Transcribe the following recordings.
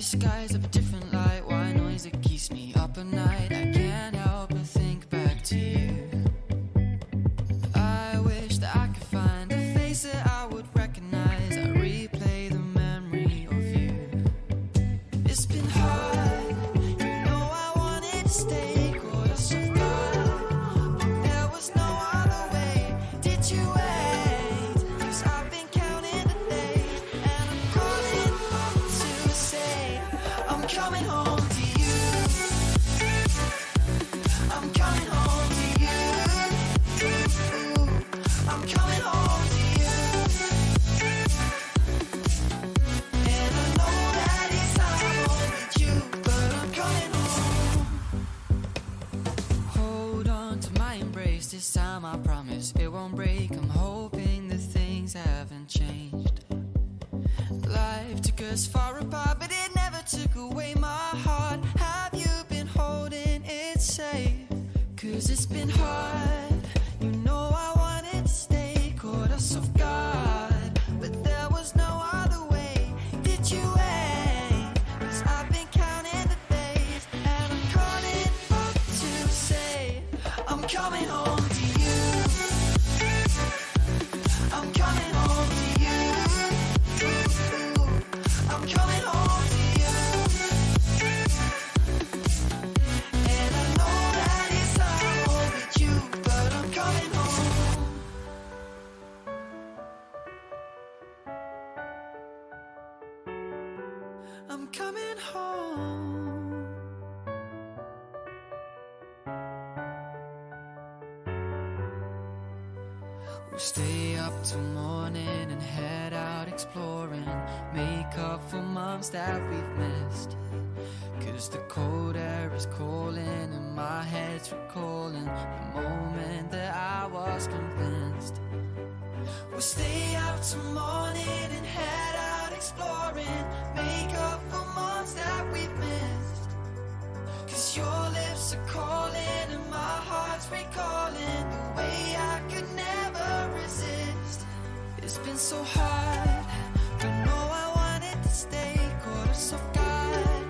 skies of a different light, white noise that keeps me up at night. I can't help but think back to you. I wish that I could find a face that I would recognize. I replay the memory of you. It's been hard, you know I wanted to stay, caught us off guard, but there was no other way. Did you wait? 'Cause I've been counting the days, and I'm calling up to say I'm coming home to you. I'm coming home to you. I'm coming home to you. And I know that it's hard with you, but I'm coming home. Hold on to my embrace, this time I promise it won't break. I'm hoping that things haven't changed. Life took us far apart, but it never took away my heart. Have you been holding it safe? 'Cause it's been hard, you know I wanted to stay, caught us off guard, but there was no other way. Did you wait? 'Cause I've been counting the days, and I'm calling up to say I'm coming home to you. I'm coming home to you. I'm coming home to you. And I know that it's hard with you, but I'm coming home. I'm coming home. We'll stay up till morning and head out exploring, make up for months that we've missed. 'Cause the cold air is calling and my head's recalling the moment that I was convinced. We'll stay up till morning and head out exploring, make up for months that we've missed. 'Cause your lips are calling and my heart's recalling the way I could never resist. It's been so hard, but no, I wanted to stay, caught us off guard,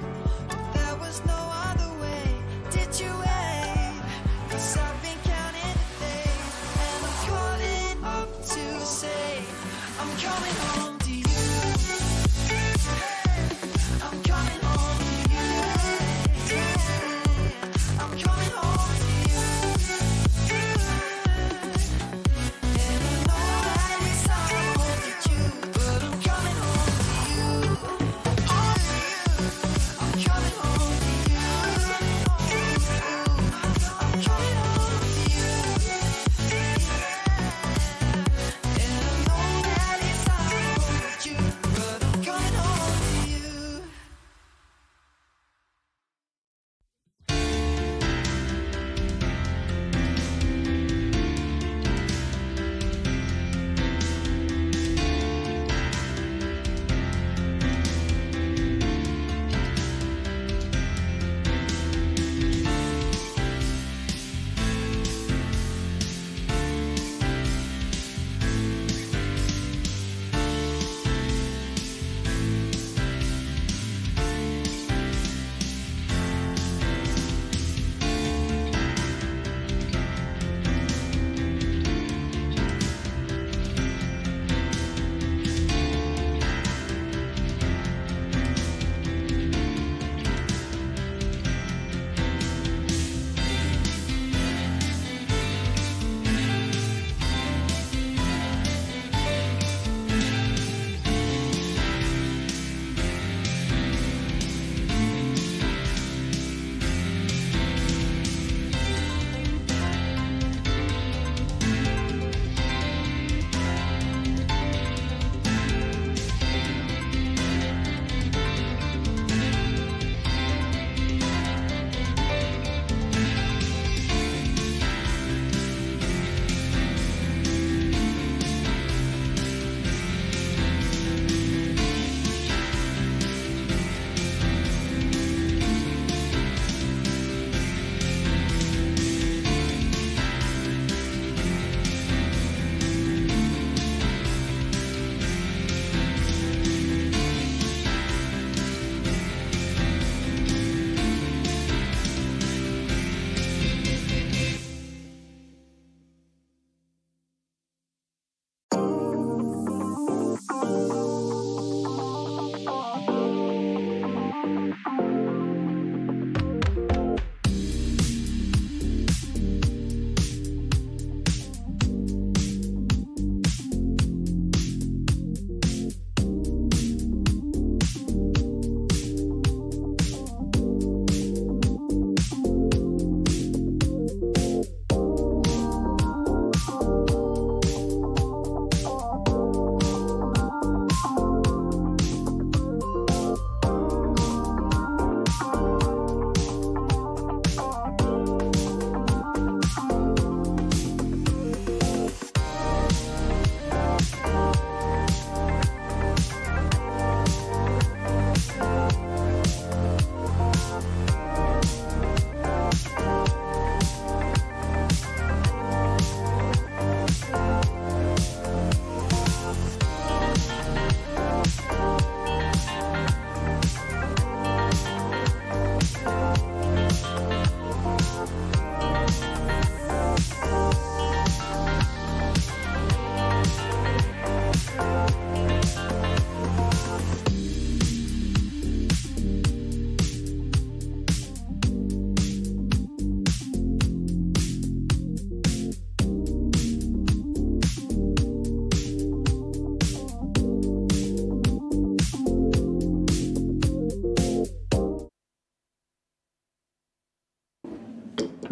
but there was no other way. Did you wait? 'Cause I've been counting the days, and I'm calling up to say I'm coming home to you.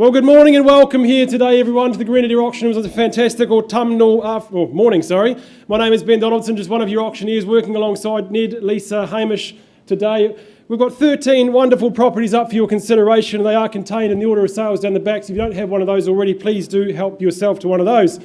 Well, good morning and welcome here today, everyone, to the Grenadier Auction. It was a fantastic morning. My name is Ben Donaldson, just one of your auctioneers working alongside Ned, Lisa, Hamish today. We've got 13 wonderful properties up for your consideration. They are contained in the order of sales down the back, so if you don't have one of those already, please do help yourself to one of those.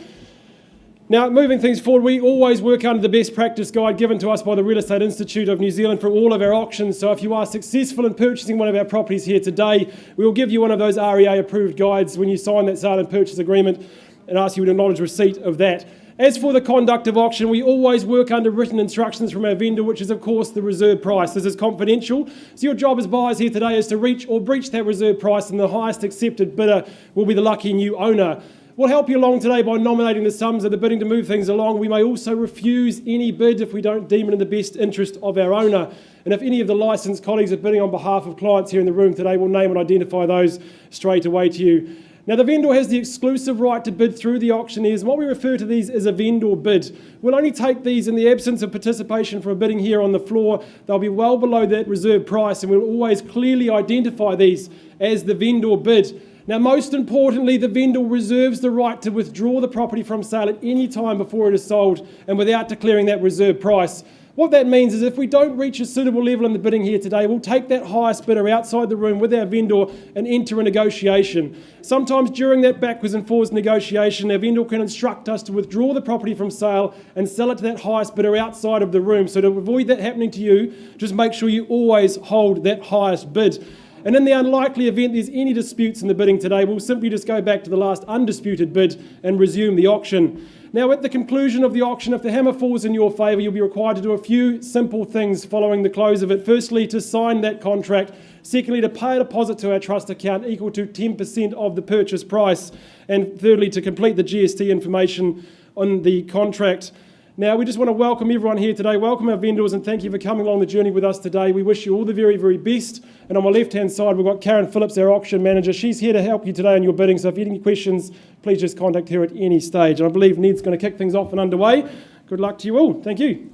Now, moving things forward, we always work under the best practice guide given to us by the Real Estate Institute of New Zealand for all of our auctions. So if you are successful in purchasing one of our properties here today, we will give you one of those REA approved guides when you sign that sale and purchase agreement and ask you to acknowledge receipt of that. As for the conduct of auction, we always work under written instructions from our vendor, which is of course the reserve price. This is confidential, so your job as buyers here today is to reach or breach that reserve price, and the highest accepted bidder will be the lucky new owner. We'll help you along today by nominating the sums of the bidding to move things along. We may also refuse any bid if we don't deem it in the best interest of our owner. And if any of the licensed colleagues are bidding on behalf of clients here in the room today, we'll name and identify those straight away to you. Now, the vendor has the exclusive right to bid through the auctioneers, and what we refer to these as a vendor bid. We'll only take these in the absence of participation from a bidding here on the floor. They'll be well below that reserve price, and we'll always clearly identify these as the vendor bid. Now, most importantly, the vendor reserves the right to withdraw the property from sale at any time before it is sold and without declaring that reserve price. What that means is if we don't reach a suitable level in the bidding here today, we'll take that highest bidder outside the room with our vendor and enter a negotiation. Sometimes during that backwards and forwards negotiation, our vendor can instruct us to withdraw the property from sale and sell it to that highest bidder outside of the room. So to avoid that happening to you, just make sure you always hold that highest bid. And in the unlikely event there's any disputes in the bidding today, we'll simply just go back to the last undisputed bid and resume the auction. Now, at the conclusion of the auction, if the hammer falls in your favour, you'll be required to do a few simple things following the close of it. Firstly, to sign that contract. Secondly, to pay a deposit to our trust account equal to 10% of the purchase price. And thirdly, to complete the GST information on the contract. Now, we just want to welcome everyone here today, welcome our vendors, and thank you for coming along the journey with us today. We wish you all the very, very best. And on my left-hand side, we've got Karen Phillips, our auction manager. She's here to help you today on your bidding, so if you have any questions, please just contact her at any stage. And I believe Ned's going to kick things off and underway. Good luck to you all. Thank you.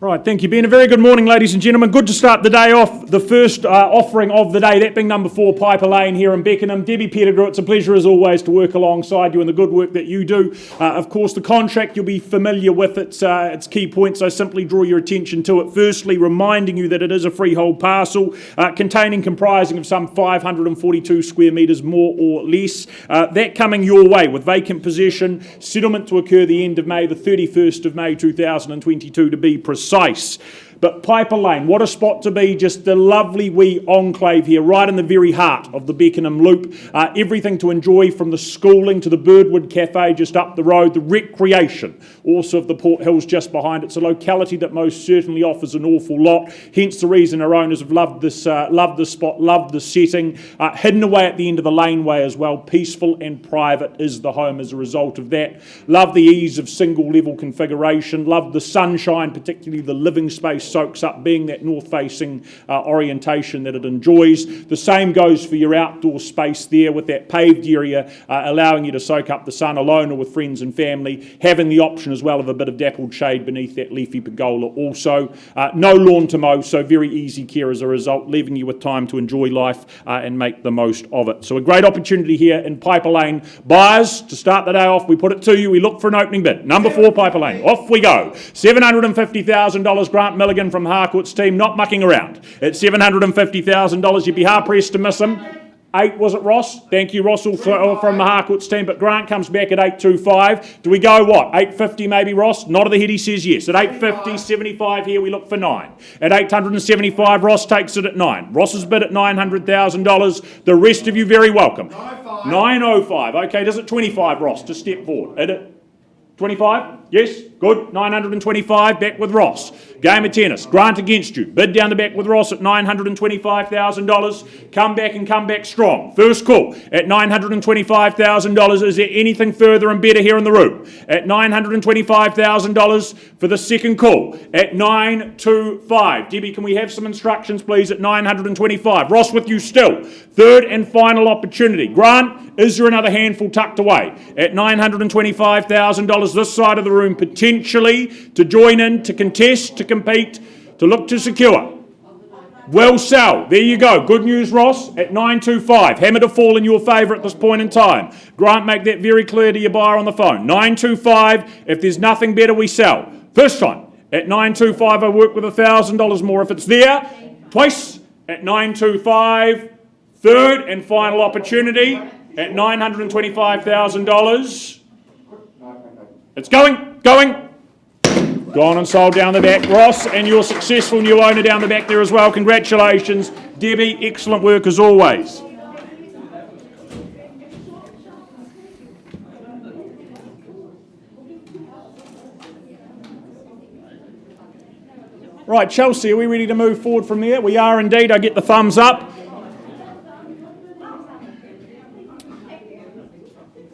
Right, thank you, Ben. A very good morning, ladies and gentlemen. Good to start the day off, the first offering of the day, that being number 4, Piper Lane here in Beckenham. Debbie Pettigrew, it's a pleasure as always to work alongside you and the good work that you do. Of course, the contract, you'll be familiar with its key points, so simply draw your attention to it. Firstly, reminding you that it is a freehold parcel comprising of some 542 square metres, more or less. That coming your way with vacant possession, settlement to occur the end of May, the 31st of May 2022 to be precise. But Piper Lane, what a spot to be, just a lovely wee enclave here, right in the very heart of the Beckenham Loop. Everything to enjoy from the schooling to the Birdwood Cafe just up the road, the recreation also of the Port Hills just behind. It's a locality that most certainly offers an awful lot, hence the reason our owners have loved this spot, loved the setting. Hidden away at the end of the laneway as well, peaceful and private is the home as a result of that. Love the ease of single level configuration, love the sunshine, particularly the living space soaks up, being that north-facing orientation that it enjoys. The same goes for your outdoor space there with that paved area, allowing you to soak up the sun alone or with friends and family, having the option as well of a bit of dappled shade beneath that leafy pergola also. No lawn to mow, so very easy care as a result, leaving you with time to enjoy life and make the most of it. So a great opportunity here in Piper Lane. Buyers, to start the day off, we put it to you, we look for an opening bid. Number 4, Piper Lane. Off we go. $750,000, Grant Milligan from Harcourt's team, not mucking around. At $750,000, you'd be hard-pressed to miss him. 8, was it, Ross? Thank you, Ross, from the Harcourt's team, but Grant comes back at 825. Do we go, what, 850 maybe, Ross? Nod of the head, he says yes. At 850, 75 here, we look for 9. At 875, Ross takes it at 9. Ross's bid at $900,000. The rest of you very welcome. 905. Okay, does it 25, Ross, to step forward? At it 25? Yes? Good. 925, back with Ross. Game of tennis. Grant against you. Bid down the back with Ross at $925,000. Come back and come back strong. First call at $925,000. Is there anything further and better here in the room? At $925,000 for the second call at 925. Debbie, can we have some instructions, please, at 925? Ross with you still. Third and final opportunity. Grant, is there another handful tucked away? At $925,000 this side of the room, potentially to join in, to contest, to compete, to look to secure. Will sell. There you go. Good news, Ross, at 925. Hammer to fall in your favour at this point in time. Grant, make that very clear to your buyer on the phone. 925. If there's nothing better, we sell. First time. At 925, I work with $1,000 more if it's there. Twice at 925. Third and final opportunity at $925,000. It's going. Gone and sold down the back. Ross, and your successful new owner down the back there as well. Congratulations. Debbie, excellent work as always. Right, Chelsea, are we ready to move forward from there? We are indeed. I get the thumbs up.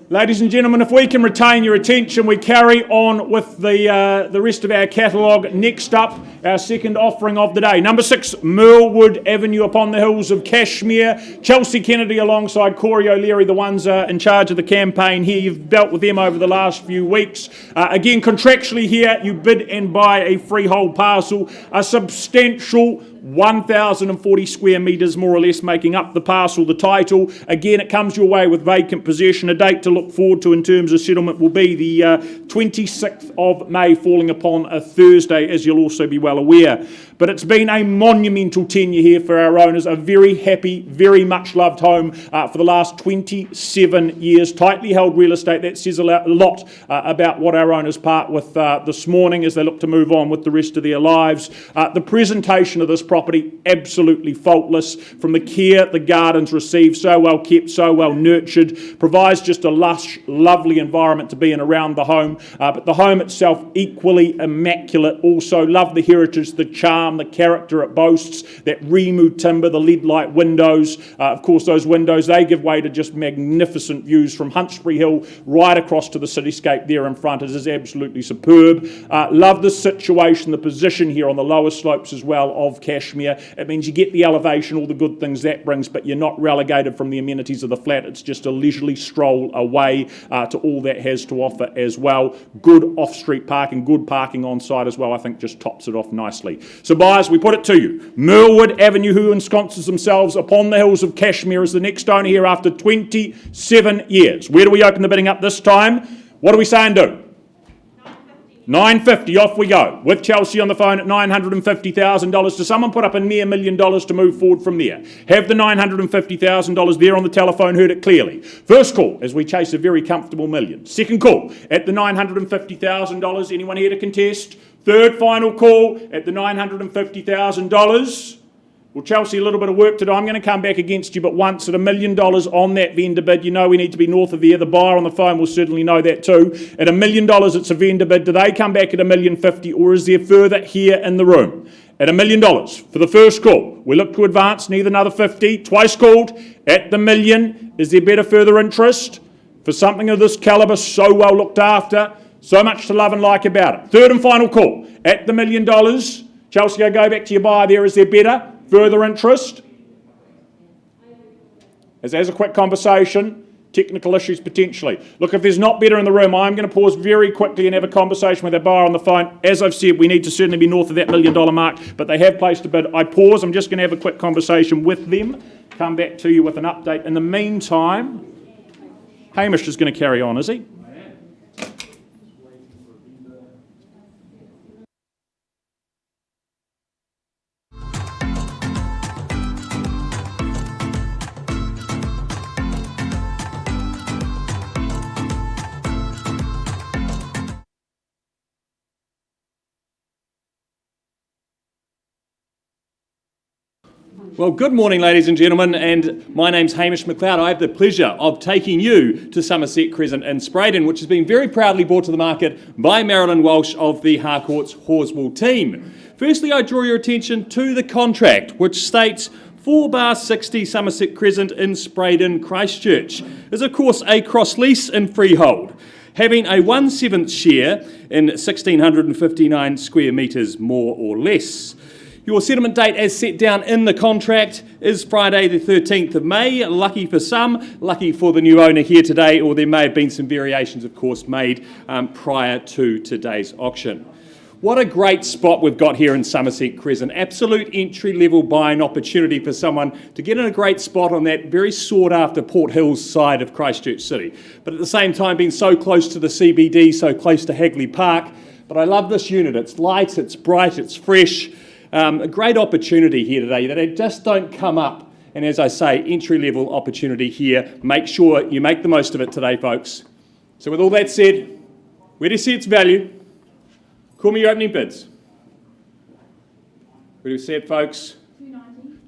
Ladies and gentlemen, if we can retain your attention, we carry on with the rest of our catalogue. Next up, our second offering of the day. Number 6, Merlewood Avenue upon the hills of Cashmere. Chelsea Kennedy alongside Corey O'Leary, the ones in charge of the campaign here. You've dealt with them over the last few weeks. Again, contractually here, you bid and buy a freehold parcel, a substantial 1,040 square metres, more or less, making up the parcel, the title. Again, it comes your way with vacant possession. A date to look forward to in terms of settlement will be the 26th of May, falling upon a Thursday, as you'll also be well aware. But it's been a monumental tenure here for our owners, a very happy, very much loved home for the last 27 years. Tightly held real estate, that says a lot about what our owners part with this morning as they look to move on with the rest of their lives. The presentation of this property, absolutely faultless. From the care the gardens receive, so well kept, so well nurtured, provides just a lush, lovely environment to be in around the home. But the home itself, equally immaculate. Also, love the heritage, the charm, the character it boasts, that Rimu timber, the lead-light windows. Of course, those windows, they give way to just magnificent views from Huntsbury Hill right across to the cityscape there in front. It is absolutely superb. Love the situation, the position here on the lower slopes as well of Cashmere. It means you get the elevation, all the good things that brings, but you're not relegated from the amenities of the flat. It's just a leisurely stroll away to all that has to offer as well. Good off-street parking, good parking on site as well, I think just tops it off nicely. So buyers, we put it to you. Merlewood Avenue, who ensconces themselves upon the hills of Cashmere, is the next owner here after 27 years. Where do we open the bidding up this time? What are we saying do? 950, off we go. With Chelsea on the phone at $950,000. Does someone put up a near $1 million to move forward from there? Have the $950,000 there on the telephone, heard it clearly. First call as we chase a very comfortable $1 million. Second call at the $950,000. Anyone here to contest? Third final call at the $950,000. Well, Chelsea, a little bit of work to do. I'm going to come back against you, but once at $1 million on that vendor bid, you know we need to be north of there. The buyer on the phone will certainly know that too. At $1 million, it's a vendor bid. Do they come back at $1,050,000, or is there further here in the room? At $1 million for the first call. We look to advance, need another 50. Twice called at the $1 million. Is there better further interest for something of this calibre, so well looked after? So much to love and like about it. Third and final call at the $1 million. Chelsea, I go back to your buyer there. Is there better further interest? As a quick conversation, technical issues potentially. Look, if there's not better in the room, I'm going to pause very quickly and have a conversation with our buyer on the phone. As I've said, we need to certainly be north of that $1 million mark, but they have placed a bid. I pause. I'm just going to have a quick conversation with them. Come back to you with an update. In the meantime, Hamish is going to carry on, is he? Well, good morning, ladies and gentlemen, and my name's Hamish McLeod. I have the pleasure of taking you to Somerset Crescent in Spraydon, which has been very proudly brought to the market by Marilyn Walsh of the Harcourts Horswell team. Firstly, I draw your attention to the contract, which states 4/60 Somerset Crescent in Spraydon, Christchurch, is of course a cross-lease and freehold, having a 1/7 share in 1,659 square metres, more or less. Your settlement date as set down in the contract is Friday the 13th of May. Lucky for some, lucky for the new owner here today, or there may have been some variations, of course, made prior to today's auction. What a great spot we've got here in Somerset Crescent. Absolute entry-level buying opportunity for someone to get in a great spot on that very sought-after Port Hills side of Christchurch City. But at the same time, being so close to the CBD, so close to Hagley Park. But I love this unit. It's light, it's bright, it's fresh. A great opportunity here today that just don't come up. And as I say, entry-level opportunity here. Make sure you make the most of it today, folks. So with all that said, where do you see its value? Call me your opening bids. Where do you see it, folks?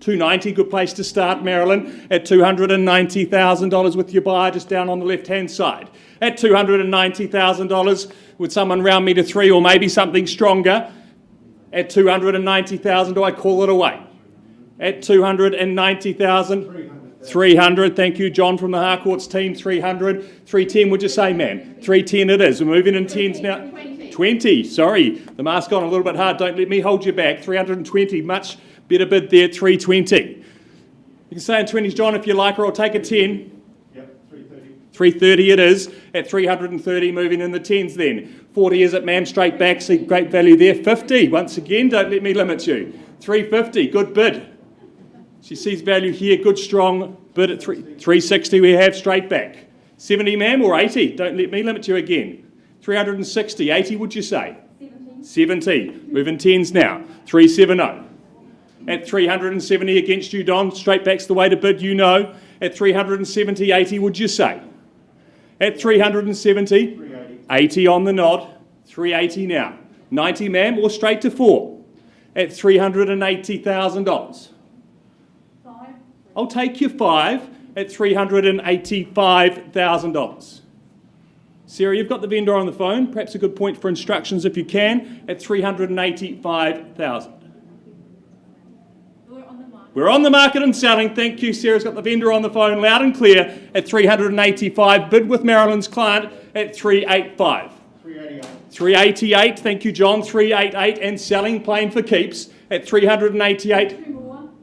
290, good place to start, Marilyn. At $290,000 with your buyer just down on the left-hand side. At $290,000, would someone round me to 3 or maybe something stronger? At $290,000, do I call it away? At $290,000? 300, thank you, John from the Harcourts team, 300. 310, would you say, man? 310 it is. We're moving in tens now. 20, sorry. The mask on a little bit hard. Don't let me hold you back. 320, much better bid there, 320. You can say in 20s, John, if you like, or I'll take a 10. Yep, 330. 330 it is. At 330, moving in the 10s then. 40 is it, ma'am, straight back, see great value there. 50, once again, don't let me limit you. 350, good bid. She sees value here, good strong bid at 360 we have straight back. 70, ma'am, or 80? Don't let me limit you again. 360, 80 would you say? 70, moving 10s now. 370. At 370 against you, Don, straight back's the way to bid, you know. At 370, 80 would you say? At 370, 380. 80 on the nod. 380 now. 90, ma'am, or straight to 4? At $380,000. I'll take your 5 at $385,000. Sarah, you've got the vendor on the phone. Perhaps a good point for instructions if you can. At $385,000. We're on the market and selling. Thank you. Sarah's got the vendor on the phone loud and clear at 385. Bid with Marilyn's client at 385. 388. 388. Thank you, John. 388 and selling plain for keeps at 388.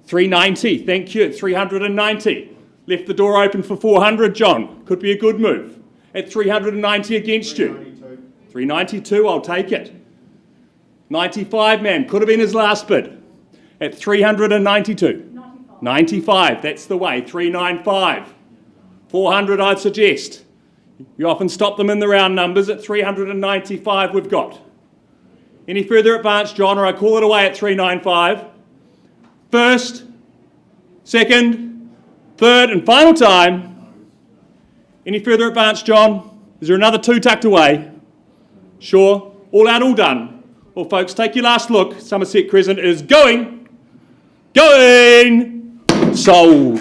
390, thank you, at 390. Left the door open for 400, John. Could be a good move. At 390 against you. 392, I'll take it. 95, man, could have been his last bid. At 392. 95, that's the way. 395. 400, I'd suggest. You often stop them in the round numbers. At 395 we've got. Any further advance, John, or I call it away at 395. First, second, third, and final time. Any further advance, John? Is there another 2 tucked away? Sure. All out, all done. Well, folks, take your last look. Somerset Crescent is going, sold.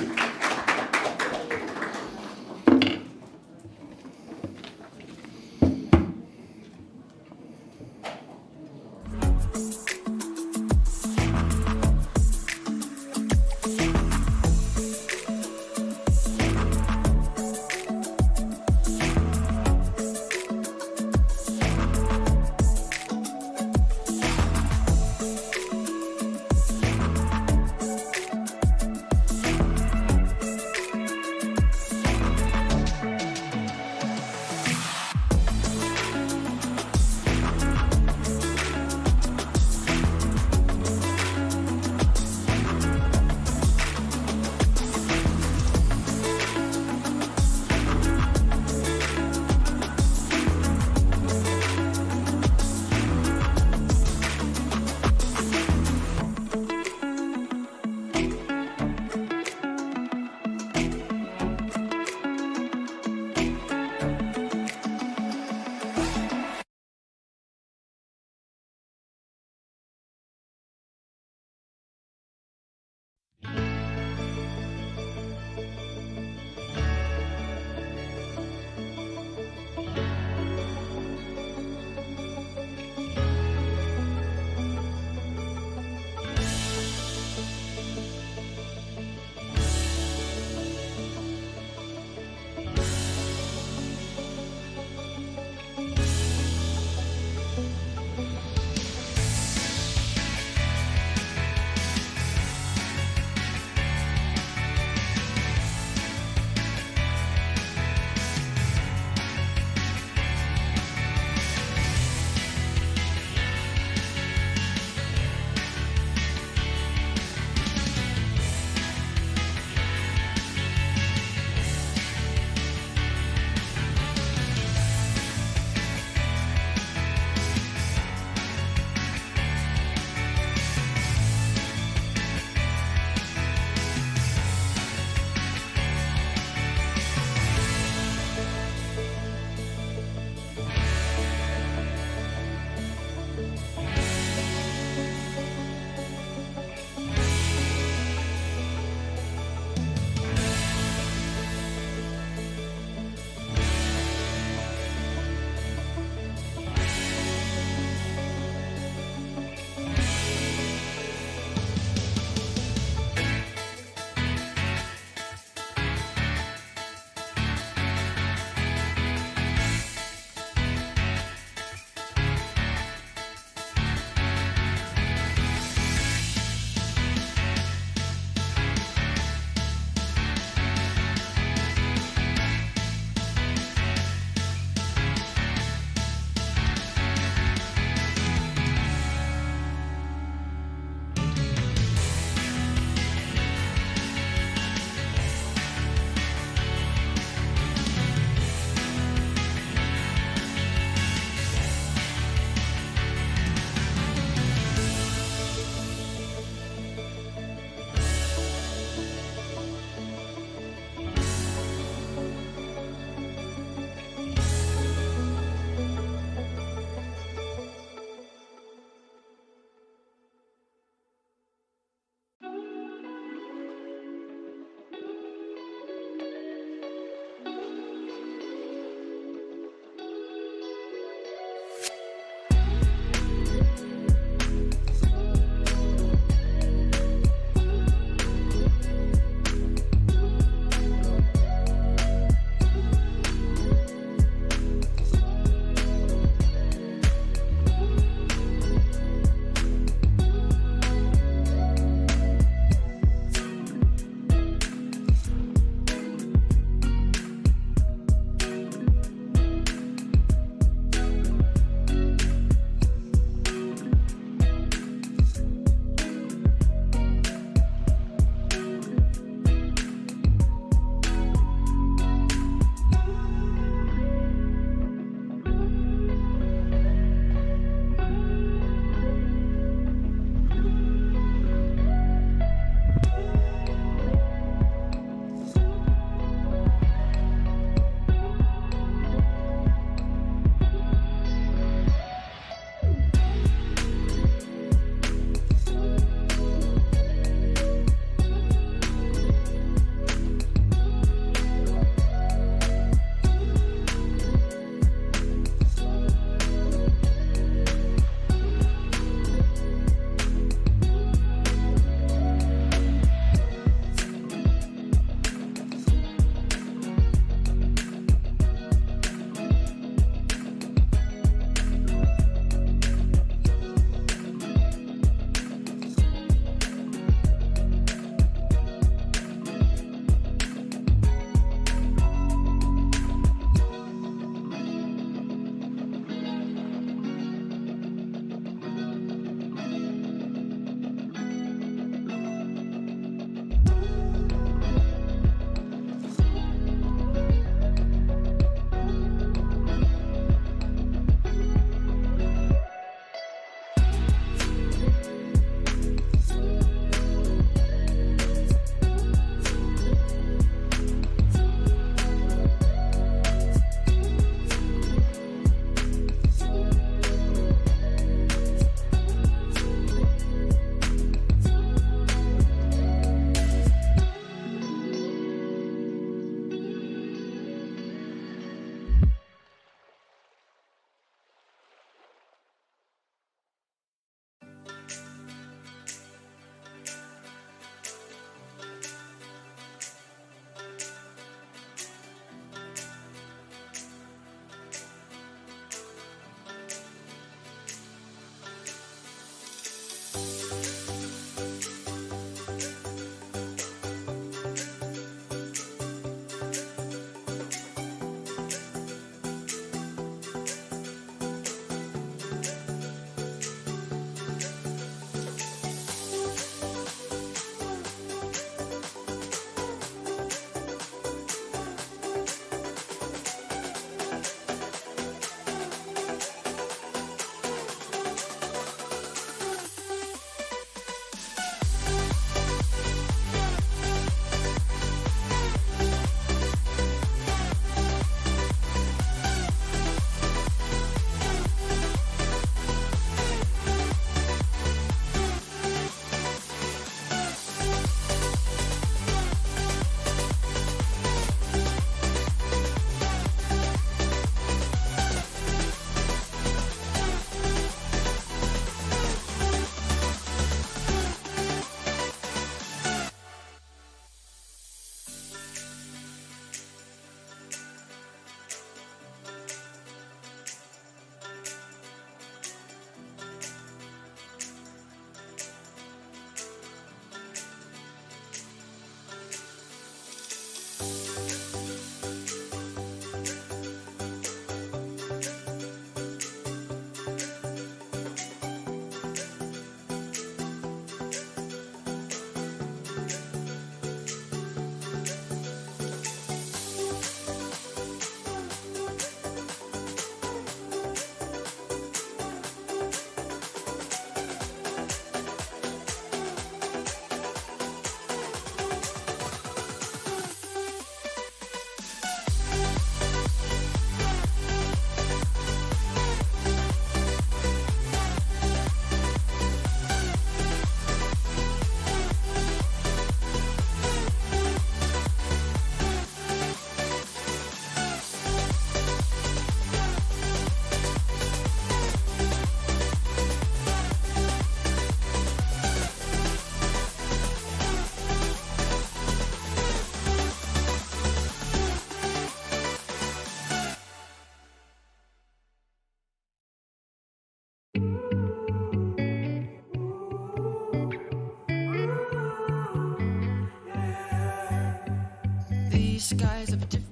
skies of a different.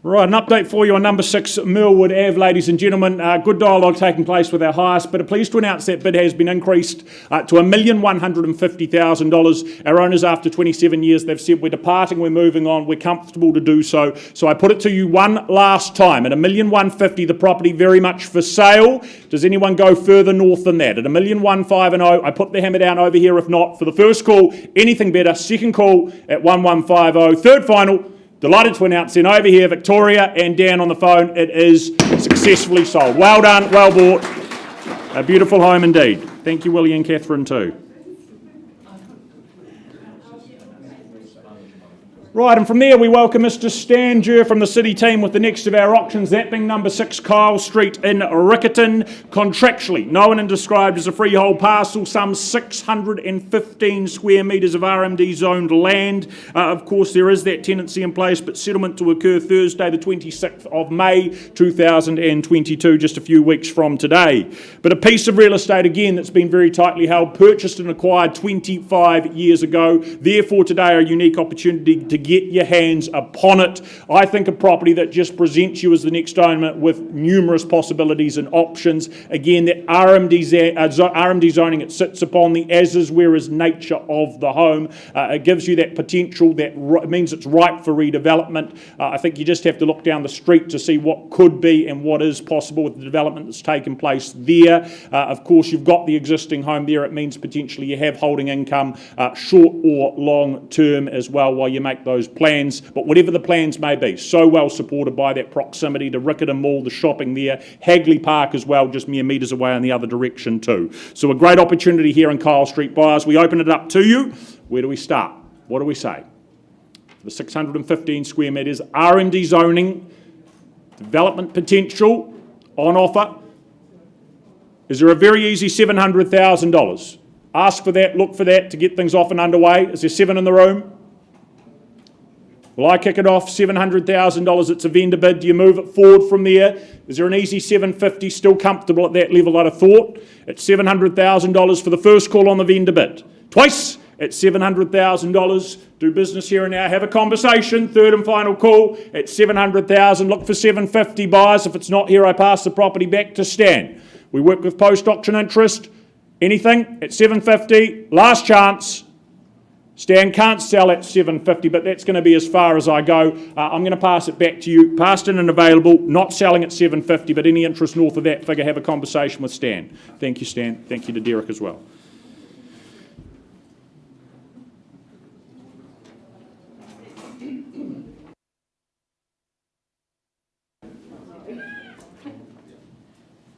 Right, an update for you on number 6 Millwood Ave, ladies and gentlemen. Good dialogue taking place with our highest bidder. Pleased to announce that bid has been increased to $1,150,000. Our owners, after 27 years, they've said we're departing, we're moving on, we're comfortable to do so. So I put it to you one last time. At $1,150,000, the property very much for sale. Does anyone go further north than that? At $1,150,000, I put the hammer down over here. If not, for the first call, anything better. Second call at $1,150,000. Third final. Delighted to announce then over here, Victoria and Dan on the phone, it is successfully sold. Well done, well bought. A beautiful home indeed. Thank you, Willie and Catherine too. Right, and from there we welcome Mr. Stan Jur from the City team with the next of our auctions, that being number 6 Kyle Street in Riccarton. Contractually known and described as a freehold parcel, some 615 square metres of RMD zoned land. Of course there is that tenancy in place, but settlement to occur Thursday the 26th of May 2022, just a few weeks from today. But a piece of real estate again that's been very tightly held, purchased and acquired 25 years ago. Therefore today a unique opportunity to get your hands upon it. I think a property that just presents you as the next owner with numerous possibilities and options. Again, that RMD zoning it sits upon, the as is where is nature of the home. It gives you that potential that means it's ripe for redevelopment. I think you just have to look down the street to see what could be and what is possible with the development that's taken place there. Of course, you've got the existing home there. It means potentially you have holding income, short or long term as well, while you make those plans. But whatever the plans may be, so well supported by that proximity to Riccarton Mall, the shopping there, Hagley Park as well, just mere metres away in the other direction too. So a great opportunity here in Kyle Street, buyers. We open it up to you. Where do we start? What do we say? The 615 square metres, R&D zoning, development potential on offer. Is there a very easy $700,000? Ask for that, look for that to get things off and underway. Is there 7 in the room? Will I kick it off? $700,000, it's a vendor bid. Do you move it forward from there? Is there an easy $750,000 still comfortable at that level, I'd have thought? It's $700,000 for the first call on the vendor bid. Twice at $700,000. Do business here and now. Have a conversation. Third and final call at $700,000. Look for $750,000 buyers. If it's not here, I pass the property back to Stan. We work with post-auction interest. Anything at $750,000. Last chance. Stan can't sell at $750,000, but that's going to be as far as I go. I'm going to pass it back to you. Passed in and available, not selling at $750,000, but any interest north of that figure, have a conversation with Stan. Thank you, Stan. Thank you to Derek as well.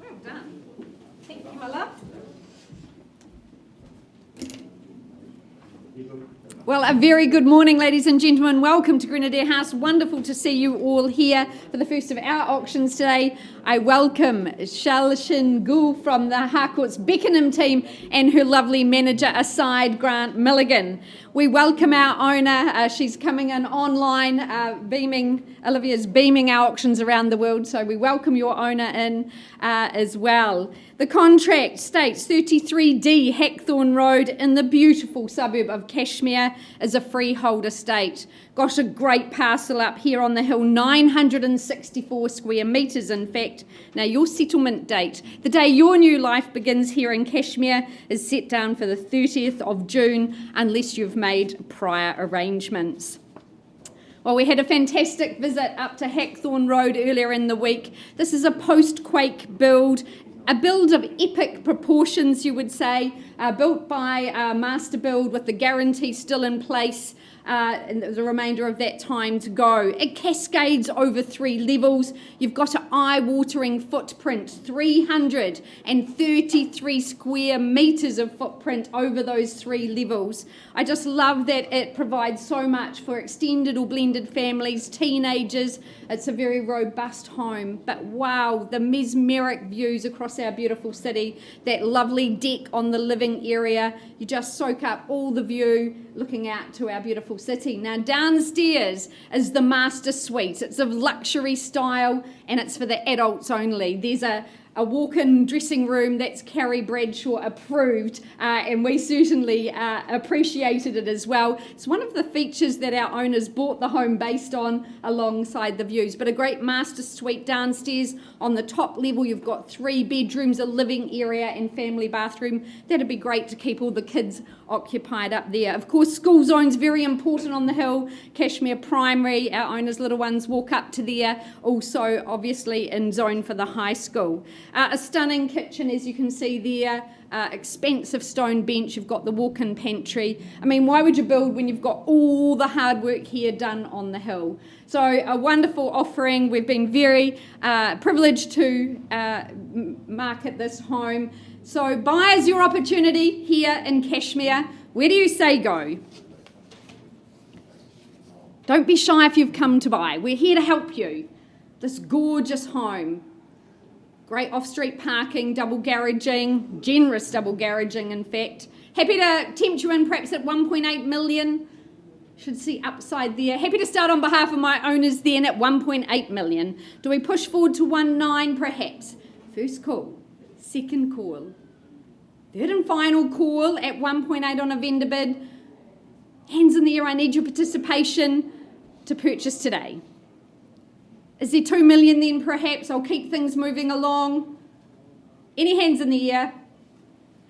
Well done. Thank you, my love. Well, a very good morning, ladies and gentlemen. Welcome to Grenadier House. Wonderful to see you all here for the first of our auctions today. I welcome Shalshin Gul from the Harcourts Beckenham team and her lovely manager aside, Grant Milligan. We welcome our owner. She's coming in online, Olivia's beaming our auctions around the world, so we welcome your owner in as well. The contract states 33D Hackthorn Road in the beautiful suburb of Cashmere is a freehold estate. Got a great parcel up here on the hill, 964 square metres in fact. Now your settlement date, the day your new life begins here in Cashmere, is set down for the 30th of June unless you've made prior arrangements. Well, we had a fantastic visit up to Hackthorn Road earlier in the week. This is a post-quake build. A build of epic proportions, you would say, built by Master Build with the guarantee still in place and the remainder of that time to go. It cascades over 3 levels. You've got an eye-watering footprint, 333 square metres of footprint over those 3 levels. I just love that it provides so much for extended or blended families, teenagers. It's a very robust home. But wow, the mesmeric views across our beautiful city, that lovely deck on the living area. You just soak up all the view looking out to our beautiful city. Now downstairs is the master suite. It's of luxury style and it's for the adults only. There's a a walk-in dressing room that's Carrie Bradshaw approved, and we certainly appreciated it as well. It's one of the features that our owners bought the home based on, alongside the views. But a great master suite downstairs. On the top level, you've got 3 bedrooms, a living area and family bathroom. That'd be great to keep all the kids occupied up there. Of course, school zone's very important on the hill. Cashmere Primary, our owners' little ones walk up to there. Also, obviously, in zone for the high school. A stunning kitchen, as you can see there. Expensive stone bench. You've got the walk-in pantry. I mean, why would you build when you've got all the hard work here done on the hill? So a wonderful offering. We've been very privileged to market this home. So buyers, your opportunity here in Cashmere. Where do you say go? Don't be shy if you've come to buy. We're here to help you. This gorgeous home. Great off-street parking, double garaging, generous double garaging in fact. Happy to tempt you in perhaps at 1.8 million. Should see upside there. Happy to start on behalf of my owners then at 1.8 million. Do we push forward to 1.9 perhaps? First call, second call, third and final call at 1.8 on a vendor bid. Hands in the air, I need your participation to purchase today. Is there 2 million then perhaps? I'll keep things moving along. Any hands in the air?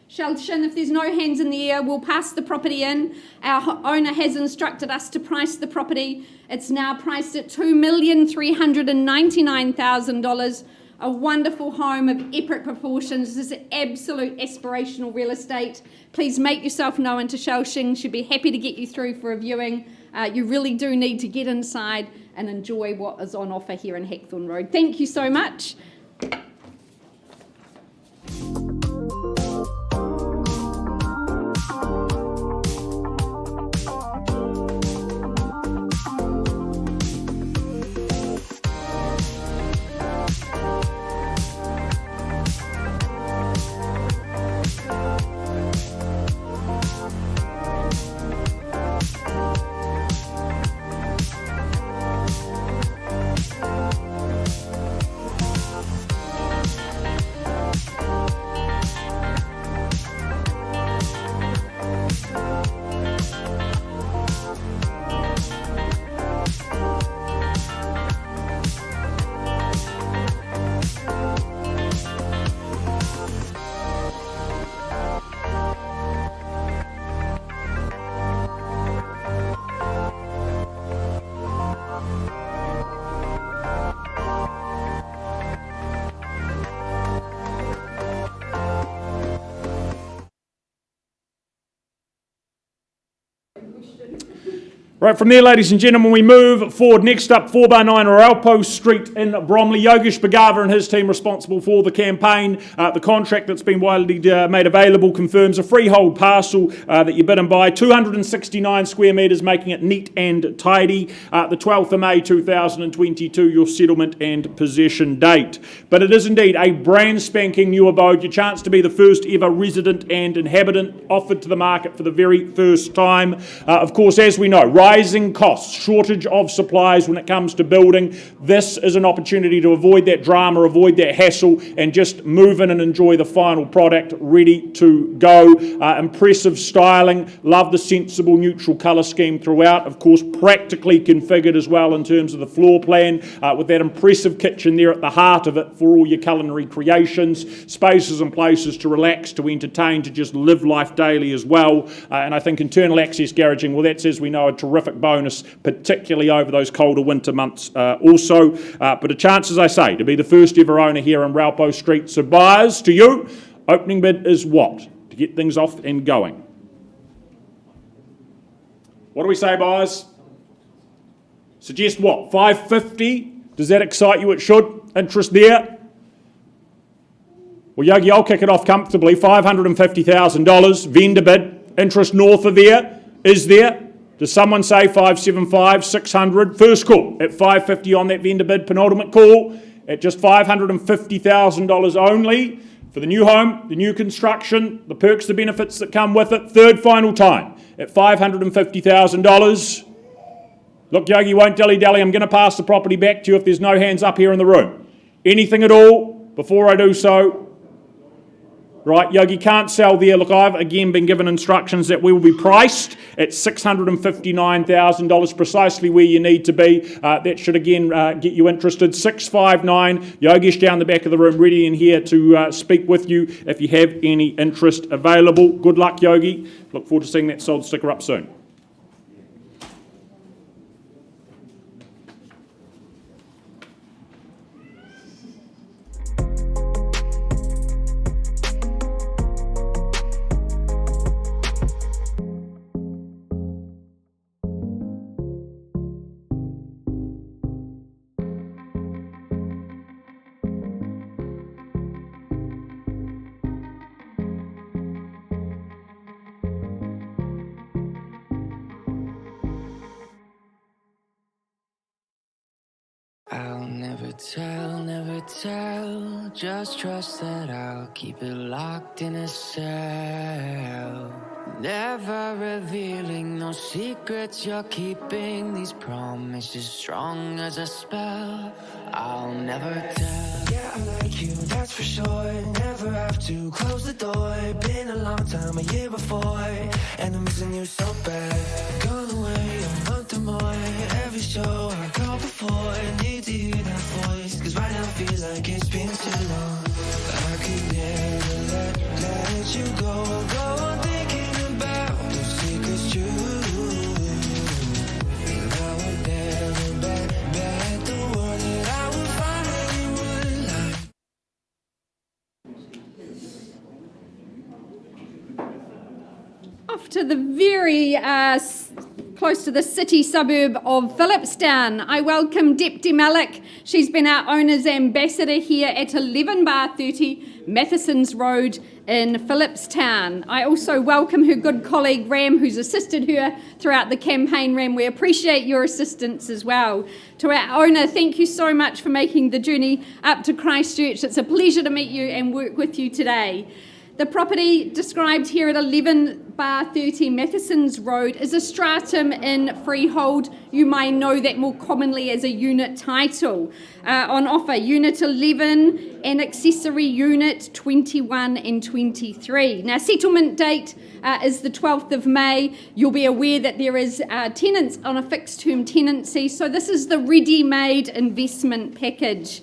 Shelshin, if there's no hands in the air, we'll pass the property in. Our owner has instructed us to price the property. It's now priced at $2,399,000. A wonderful home of epic proportions. This is absolute aspirational real estate. Please make yourself known to Shelshin. She'll be happy to get you through for a viewing. You really do need to get inside and enjoy what is on offer here in Hackthorn Road. Thank you so much. Right, from there, ladies and gentlemen, we move forward. Next up, 4x9 Raupo Street in Bromley. Yogesh Bhagava and his team responsible for the campaign. The contract that's been widely made available confirms a freehold parcel that you bid and buy. 269 square metres, making it neat and tidy. The 12th of May 2022, your settlement and possession date. But it is indeed a brand spanking new abode. Your chance to be the first ever resident and inhabitant offered to the market for the very first time. Of course, as we know, rising costs, shortage of supplies when it comes to building. This is an opportunity to avoid that drama, avoid that hassle, and just move in and enjoy the final product ready to go. Impressive styling. Love the sensible neutral colour scheme throughout. Of course, practically configured as well in terms of the floor plan, with that impressive kitchen there at the heart of it for all your culinary creations. Spaces and places to relax, to entertain, to just live life daily as well. And I think internal access garaging, well, that's, as we know, a terrific bonus, particularly over those colder winter months also. But a chance, as I say, to be the first ever owner here in Raupo Street. So buyers, to you, opening bid is what? To get things off and going. What do we say, buyers? Suggest what? 550? Does that excite you? It should. Interest there? Well, Yogi, I'll kick it off comfortably. $550,000 vendor bid. Interest north of there. Is there? Does someone say 575, 600? First call at 550 on that vendor bid. Penultimate call at just $550,000 only for the new home, the new construction, the perks, the benefits that come with it. Third final time at $550,000. Look, Yogi, won't dilly-dally. I'm going to pass the property back to you if there's no hands up here in the room. Anything at all? Before I do so, right, Yogi can't sell there. Look, I've again been given instructions that we will be priced at $659,000, precisely where you need to be. That should again get you interested. 659. Yogesh down the back of the room, ready in here to speak with you if you have any interest available. Good luck, Yogi. Look forward to seeing that sold sticker up soon. I'll never tell, just trust that I'll keep it locked in a cell. Never revealing no secrets you're keeping, these promises strong as a spell. I'll never tell. Yeah, I like you, that's for sure. Never have to close the door. Been a long time, a year before, and I'm missing you so bad. Gone away a month or more. Every show I called before, I need to hear that voice, cause right now feels like it's been too long. I could never let you go on thinking about those secrets true. And I would never bet the world that I would find anyone like. Off to the very close to the city suburb of Phillipstown, I welcome Depti Malik. She's been our owner's ambassador here at 11 bar 30 Matheson's Road in Phillipstown. I also welcome her good colleague Ram, who's assisted her throughout the campaign. Ram, we appreciate your assistance as well. To our owner, thank you so much for making the journey up to Christchurch. It's a pleasure to meet you and work with you today. The property described here at 11 bar 30 Matheson's Road is a stratum in freehold. You may know that more commonly as a unit title. On offer, Unit 11 and accessory Unit 21 and 23. Now, settlement date is the 12th of May. You'll be aware that there is tenants on a fixed term tenancy, so this is the ready-made investment package.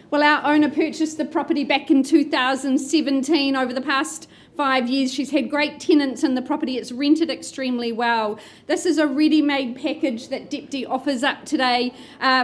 Well, our owner purchased the property back in 2017. Over the past 5 years, she's had great tenants in the property. It's rented extremely well. This is a ready-made package that Depti offers up today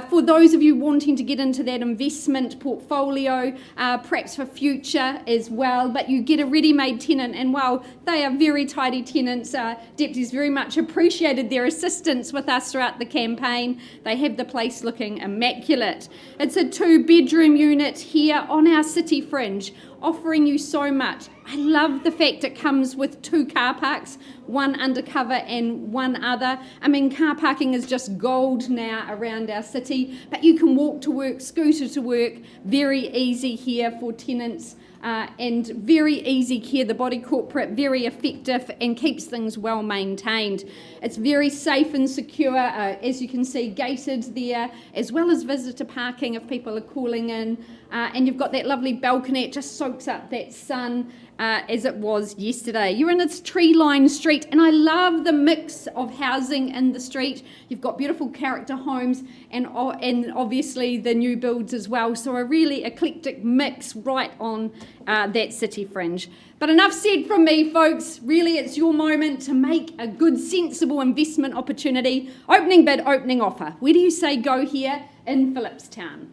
for those of you wanting to get into that investment portfolio, perhaps for future as well. But you get a ready-made tenant, and while they are very tidy tenants, Depti's very much appreciated their assistance with us throughout the campaign. They have the place looking immaculate. It's a 2-bedroom unit here on our city fringe, offering you so much. I love the fact it comes with 2 car parks, one undercover and one other. I mean, car parking is just gold now around our city, but you can walk to work, scooter to work, very easy here for tenants. And very easy care, the body corporate, very effective and keeps things well maintained. It's very safe and secure, as you can see, gated there, as well as visitor parking if people are calling in. And you've got that lovely balcony, it just soaks up that sun as it was yesterday. You're in a tree-lined street, and I love the mix of housing in the street. You've got beautiful character homes and obviously the new builds as well, so a really eclectic mix right on that city fringe. But enough said from me, folks. Really, it's your moment to make a good, sensible investment opportunity. Opening bid, opening offer. Where do you say go here in Phillipstown?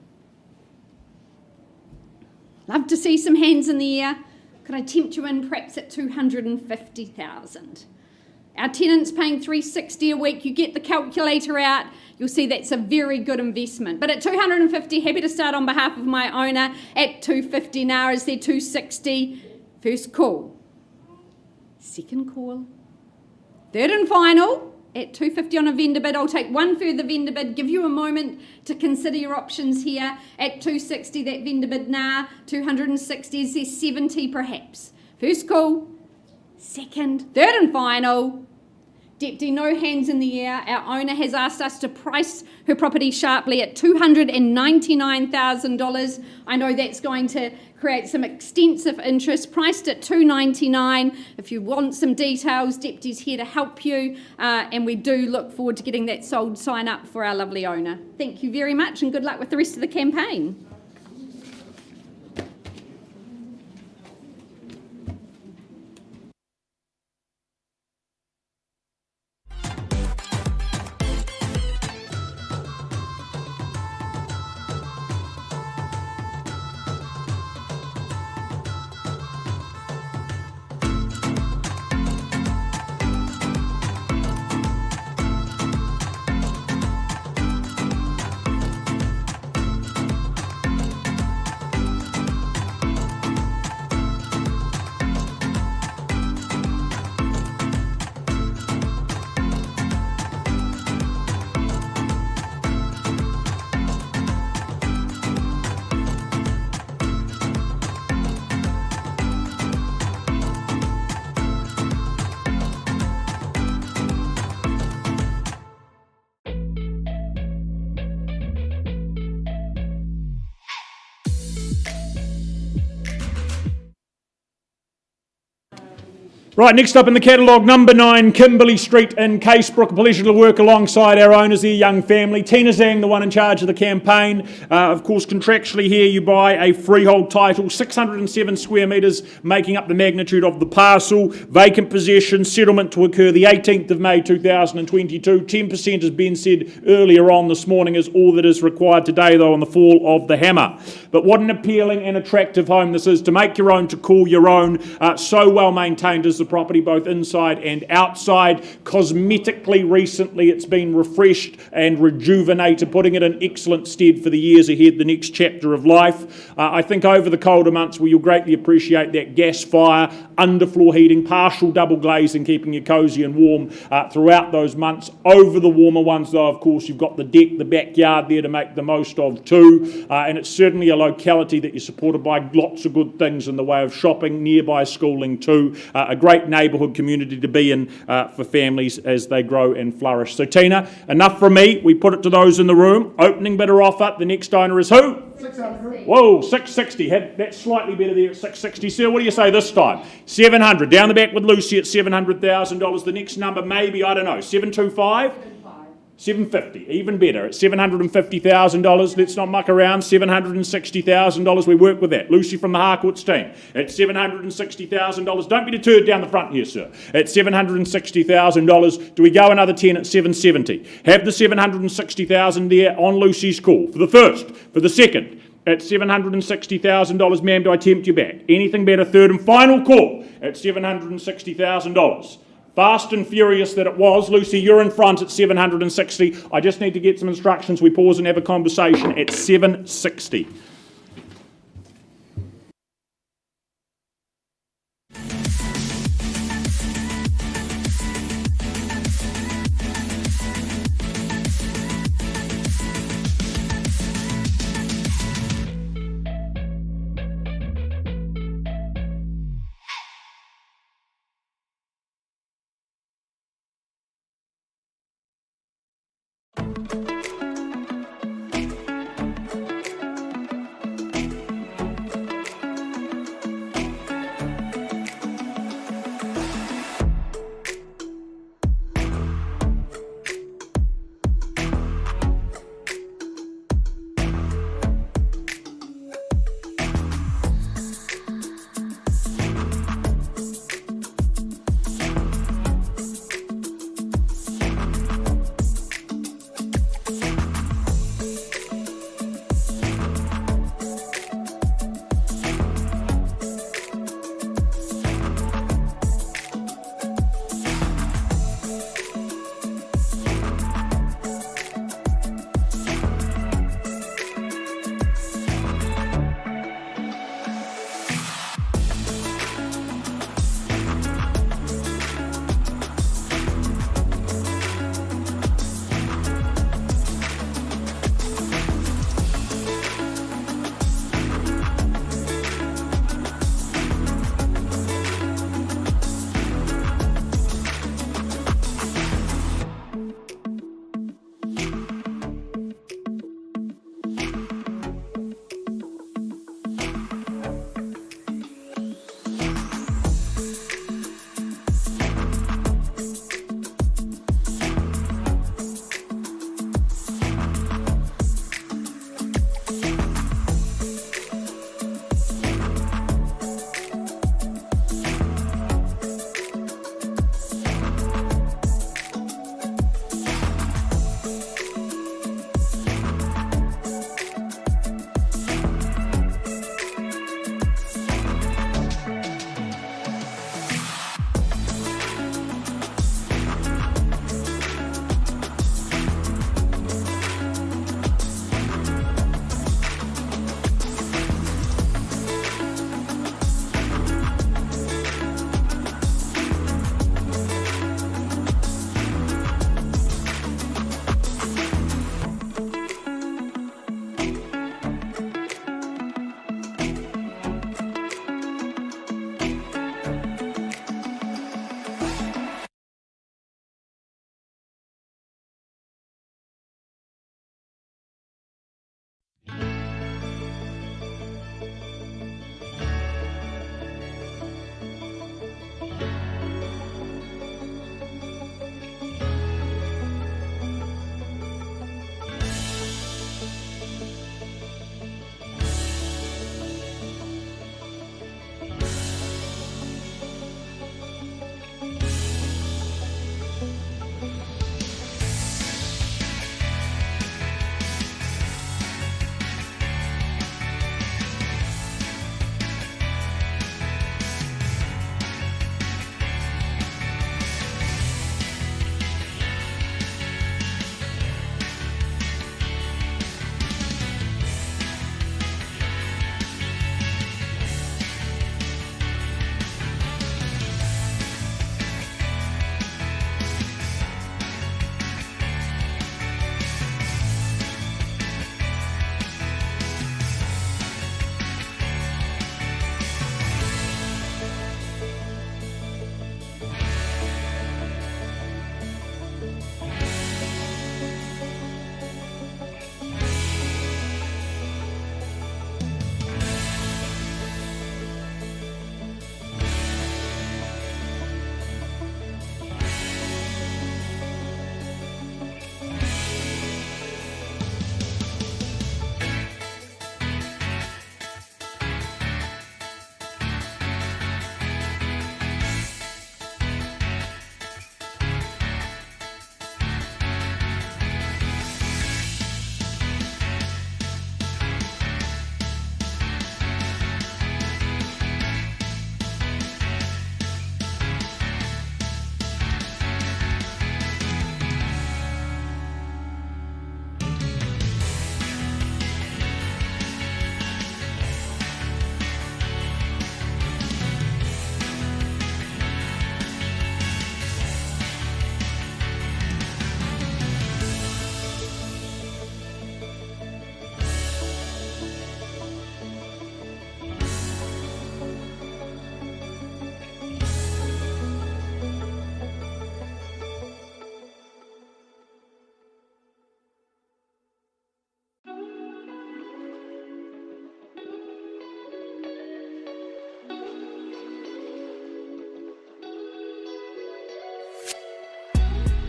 Love to see some hands in the air. Could I tempt you in perhaps at $250,000? Our tenant's paying $360 a week. You get the calculator out, you'll see that's a very good investment. But at $250, happy to start on behalf of my owner at $250 now. Is there $260? First call. Second call. Third and final at $250 on a vendor bid. I'll take one further vendor bid, give you a moment to consider your options here. At $260, that vendor bid now. $260, is there $70 perhaps? First call. Second, third and final. Deputy, no hands in the air. Our owner has asked us to price her property sharply at $299,000. I know that's going to create some extensive interest, priced at $299,000. If you want some details, Deputy's here to help you, and we do look forward to getting that sold. Sign up for our lovely owner. Thank you very much, and good luck with the rest of the campaign. Right, next up in the catalogue, number 9, Kimberley Street in Casebrook. A pleasure to work alongside our owners, their young family. Tina Zhang, the one in charge of the campaign. Of course, contractually here you buy a freehold title, 607 square metres, making up the magnitude of the parcel. Vacant possession, settlement to occur the 18th of May 2022. 10%, as Ben said earlier on this morning, is all that is required today, though, on the fall of the hammer. But what an appealing and attractive home this is, to make your own, to call your own. So well maintained is the property, both inside and outside. Cosmetically, recently it's been refreshed and rejuvenated, putting it in excellent stead for the years ahead, the next chapter of life. I think over the colder months, you'll greatly appreciate that gas fire, underfloor heating, partial double glazing, keeping you cosy and warm throughout those months. Over the warmer ones, though, of course, you've got the deck, the backyard there to make the most of too, and it's certainly a locality that you're supported by lots of good things in the way of shopping, nearby schooling too, a great neighbourhood community to be in for families as they grow and flourish. So Tina, enough from me. We put it to those in the room. Opening bidder offer. The next owner is who? 600. Whoa, 660. That's slightly better there at 660. Sir, what do you say this time? 700. Down the back with Lucy at $700,000. The next number maybe, I don't know, 725? 750, even better, at $750,000. Let's not muck around. $760,000. We work with that. Lucy from the Harcourts team at $760,000. Don't be deterred down the front here, sir. At $760,000. Do we go another 10 at $770? Have the $760,000 there on Lucy's call for the first, for the second. At $760,000, ma'am, do I tempt you back? Anything better? Third and final call at $760,000. Fast and furious that it was. Lucy, you're in front at 760. I just need to get some instructions. We pause and have a conversation at 760.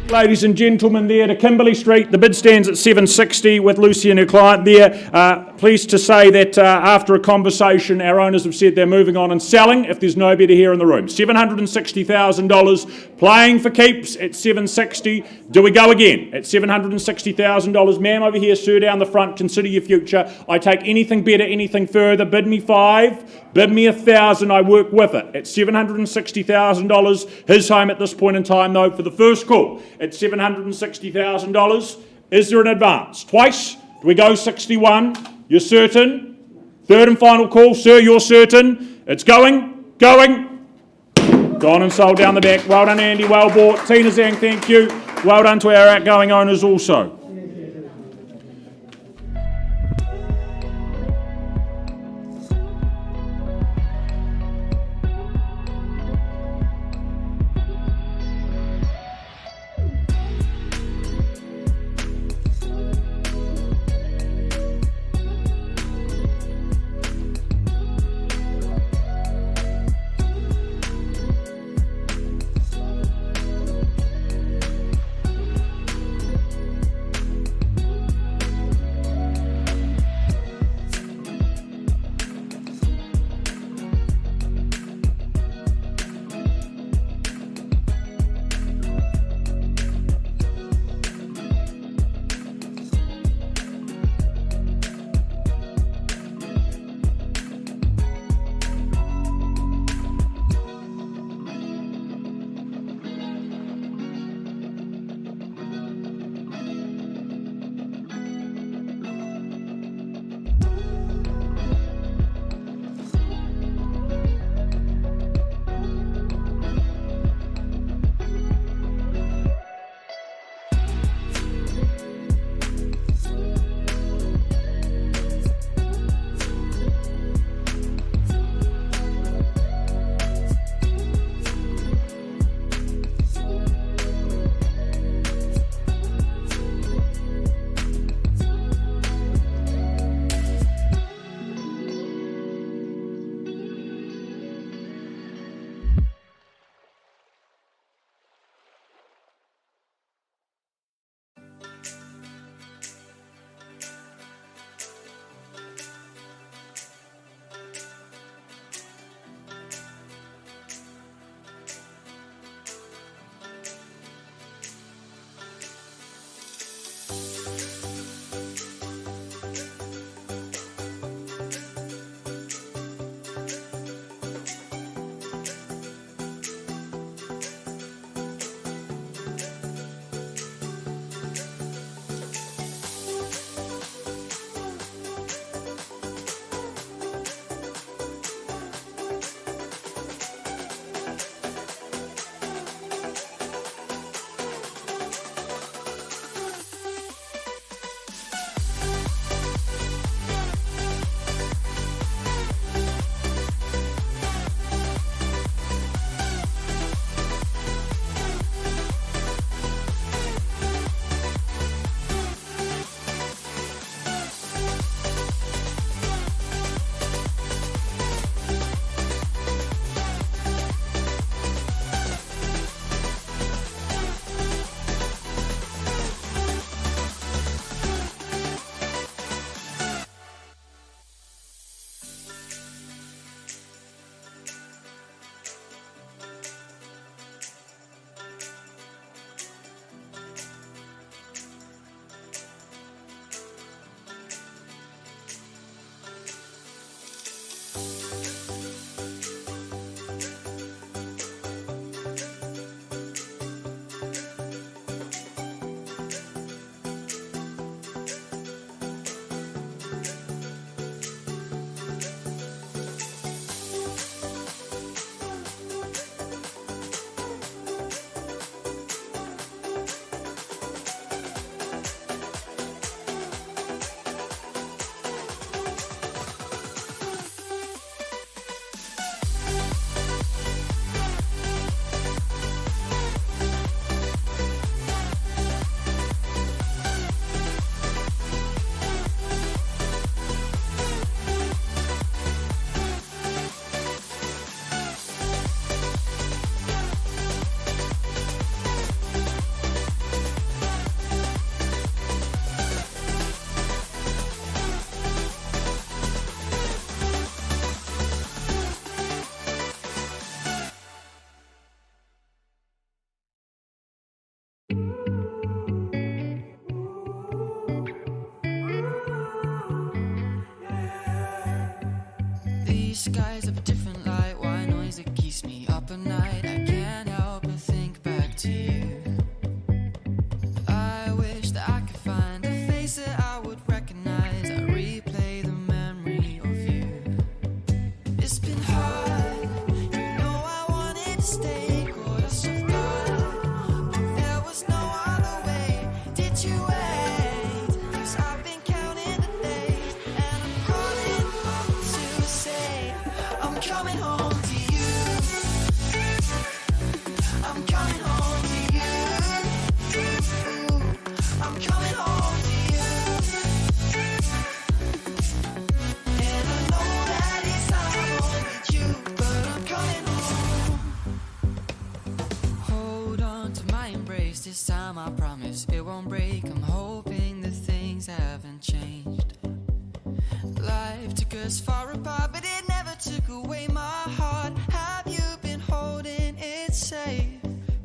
Ladies and gentlemen, there to Kimberley Street. The bid stands at 760 with Lucy and her client there. Pleased to say that after a conversation, our owners have said they're moving on and selling if there's no bidder here in the room. $760,000 playing for keeps at 760. Do we go again at $760,000? Ma'am over here, sir, down the front, consider your future. I take anything better, anything further. Bid me 5, bid me 1,000, I work with it. At $760,000, his home at this point in time though for the first call. At $760,000. Is there an advance? Twice? Do we go 61? You're certain? Third and final call, sir, you're certain? It's going. Gone and sold down the back. Well done, Andy, well bought. Tina Zhang, thank you. Well done to our outgoing owners also. skies of a different light, white noise that keeps me up at night. I can't help but think back to you. I wish that I could find a face that I would recognize. I replay the memory of you. It's been hard, you know I wanted to stay, caught us off guard, but there was no other way. Did you wait? 'Cause I've been counting the days, and I'm calling up to say I'm coming home to you. I'm coming home to you. I'm coming home to you. And I know that it's not home with you, but I'm coming home. Hold on to my embrace, this time I promise it won't break. I'm hoping that things haven't changed. Life took us far apart, but it never took away my heart. Have you been holding it safe?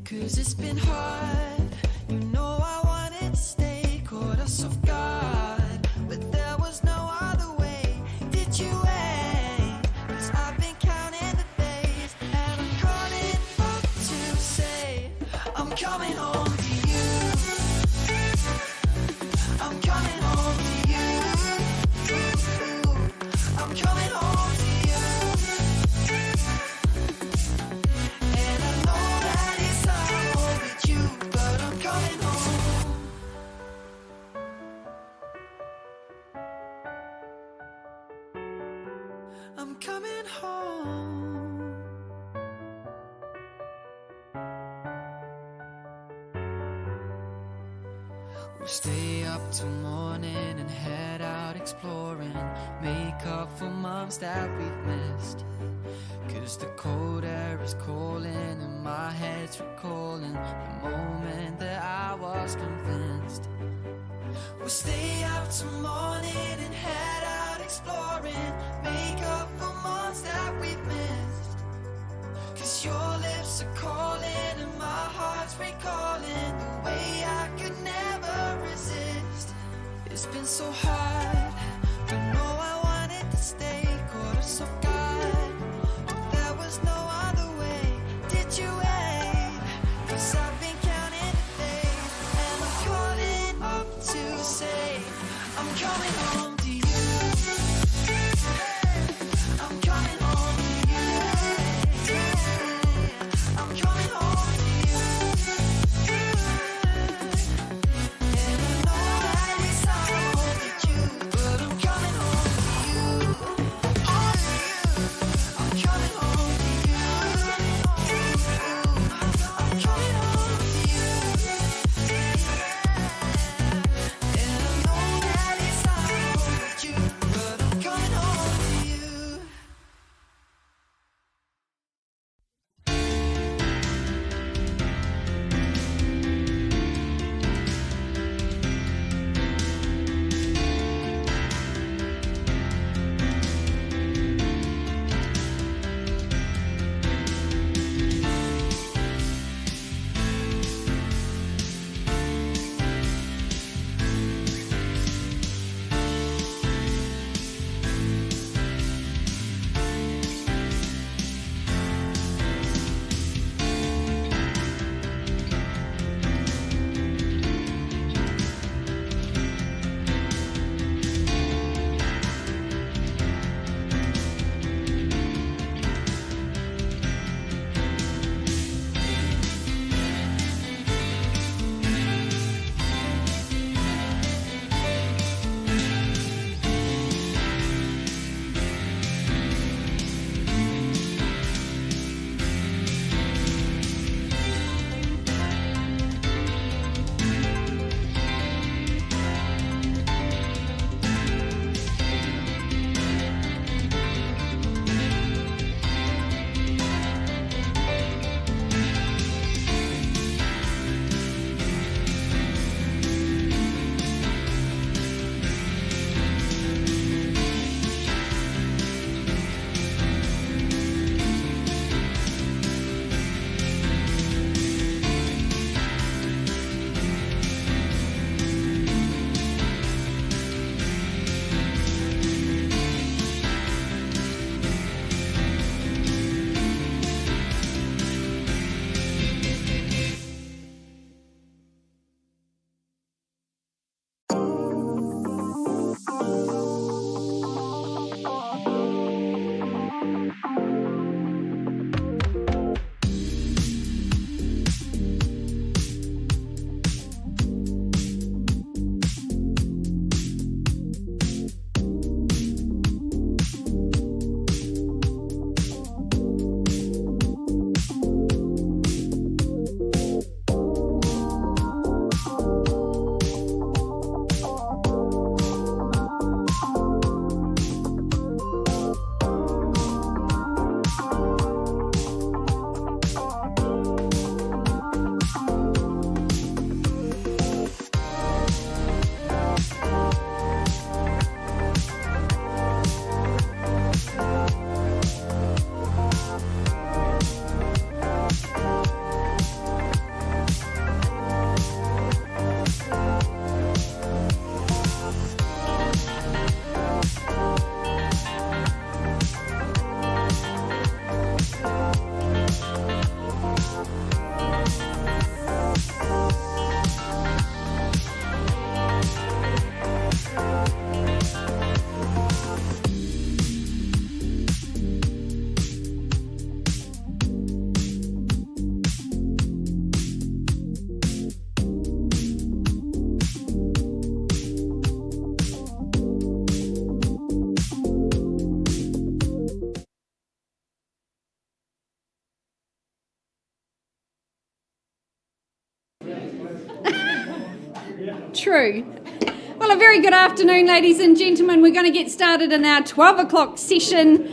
'Cause it's been hard, you know I wanted to stay, caught us off guard, but there was no other way. Did you wait? 'Cause I've been counting the days, and I'm calling up to say I'm coming home to you. I'm coming home to you. I'm coming home to you. And I know that it's not home with you, but I'm coming home. I'm coming home. We'll stay up till morning and head out exploring, make up for months that we've missed. 'Cause the cold air is calling and my head's recalling the moment that I was convinced. We'll stay out till morning and head out exploring, make up for months that we've missed. 'Cause your lips are calling and my heart's recalling the way I could never resist. It's been so hard, but no, I wanted to stay, caught us off guard, but there was no other way. Did you wait? 'Cause I've been counting the days, and I'm calling up to say I'm coming home to you. I'm coming home to you. I'm coming home to you. And I know that it's not home with you, but I'm coming home to True. Well, a very good afternoon, ladies and gentlemen. We're going to get started in our 12 o'clock session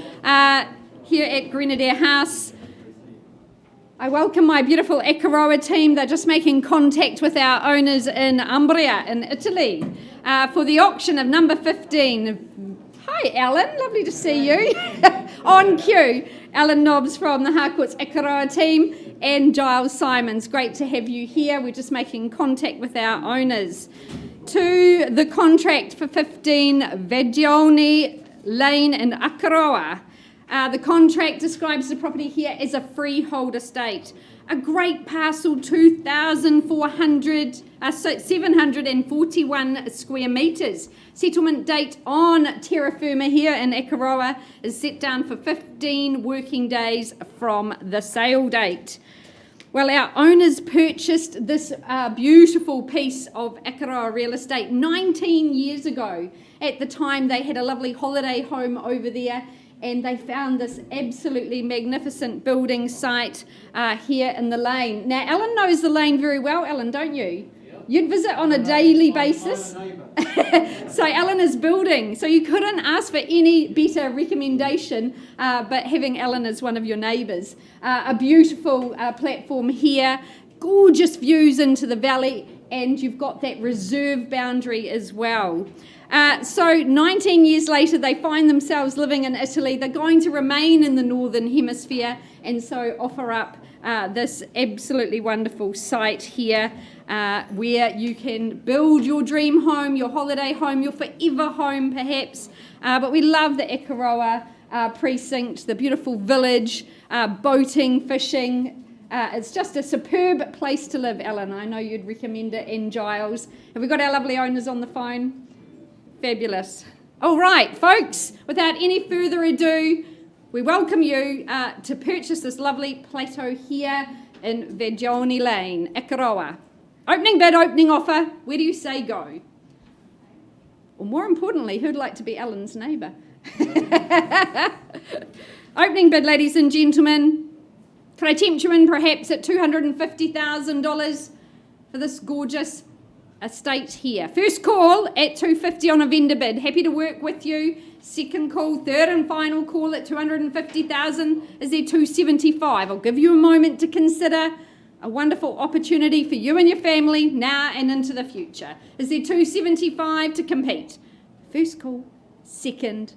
here at Grenadier House. I welcome my beautiful Ekaroa team. They're just making contact with our owners in Umbria in Italy for the auction of number 15. Hi, Alan. Lovely to see you. On cue, Alan Nobbs from the Harcourts Ekaroa team and Giles Simons. Great to have you here. We're just making contact with our owners. To the contract for 15 Vagioni Lane in Akaroa. The contract describes the property here as a freehold estate. A great parcel, 741 square metres. Settlement date on terra firma here in Akaroa is set down for 15 working days from the sale date. Well, our owners purchased this beautiful piece of Akaroa real estate 19 years ago. At the time, they had a lovely holiday home over there, and they found this absolutely magnificent building site here in the lane. Now, Alan knows the lane very well, Alan, don't you? You'd visit on a daily basis. So Alan is building. So you couldn't ask for any better recommendation, but having Alan as one of your neighbours. A beautiful platform here, gorgeous views into the valley, and you've got that reserve boundary as well. So 19 years later, they find themselves living in Italy. They're going to remain in the Northern Hemisphere, and so offer up this absolutely wonderful site here where you can build your dream home, your holiday home, your forever home perhaps. But we love the Ekaroa precinct, the beautiful village, boating, fishing. It's just a superb place to live, Ellen. I know you'd recommend it, and Giles. Have we got our lovely owners on the phone? Fabulous. All right, folks, without any further ado, we welcome you to purchase this lovely plateau here in Vagioni Lane, Ekaroa. Opening bid, opening offer. Where do you say go? Or more importantly, who'd like to be Alan's neighbour? Opening bid, ladies and gentlemen. Could I tempt you in perhaps at $250,000 for this gorgeous estate here? First call at $250 on a vendor bid. Happy to work with you. Second call, third and final call at $250,000. Is there $275? I'll give you a moment to consider. A wonderful opportunity for you and your family now and into the future. Is there $275 to compete? First call, second,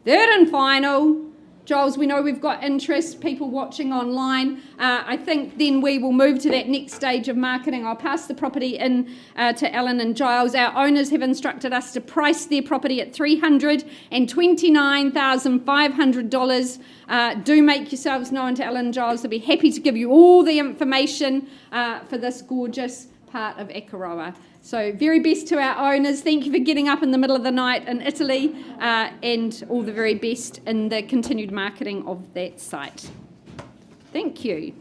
third and final. Giles, we know we've got interest, people watching online. I think then we will move to that next stage of marketing. I'll pass the property in to Alan and Giles. Our owners have instructed us to price their property at $329,500. Do make yourselves known to Alan and Giles. They'll be happy to give you all the information for this gorgeous part of Ekaroa. So very best to our owners. Thank you for getting up in the middle of the night in Italy, and all the very best in the continued marketing of that site. Thank you.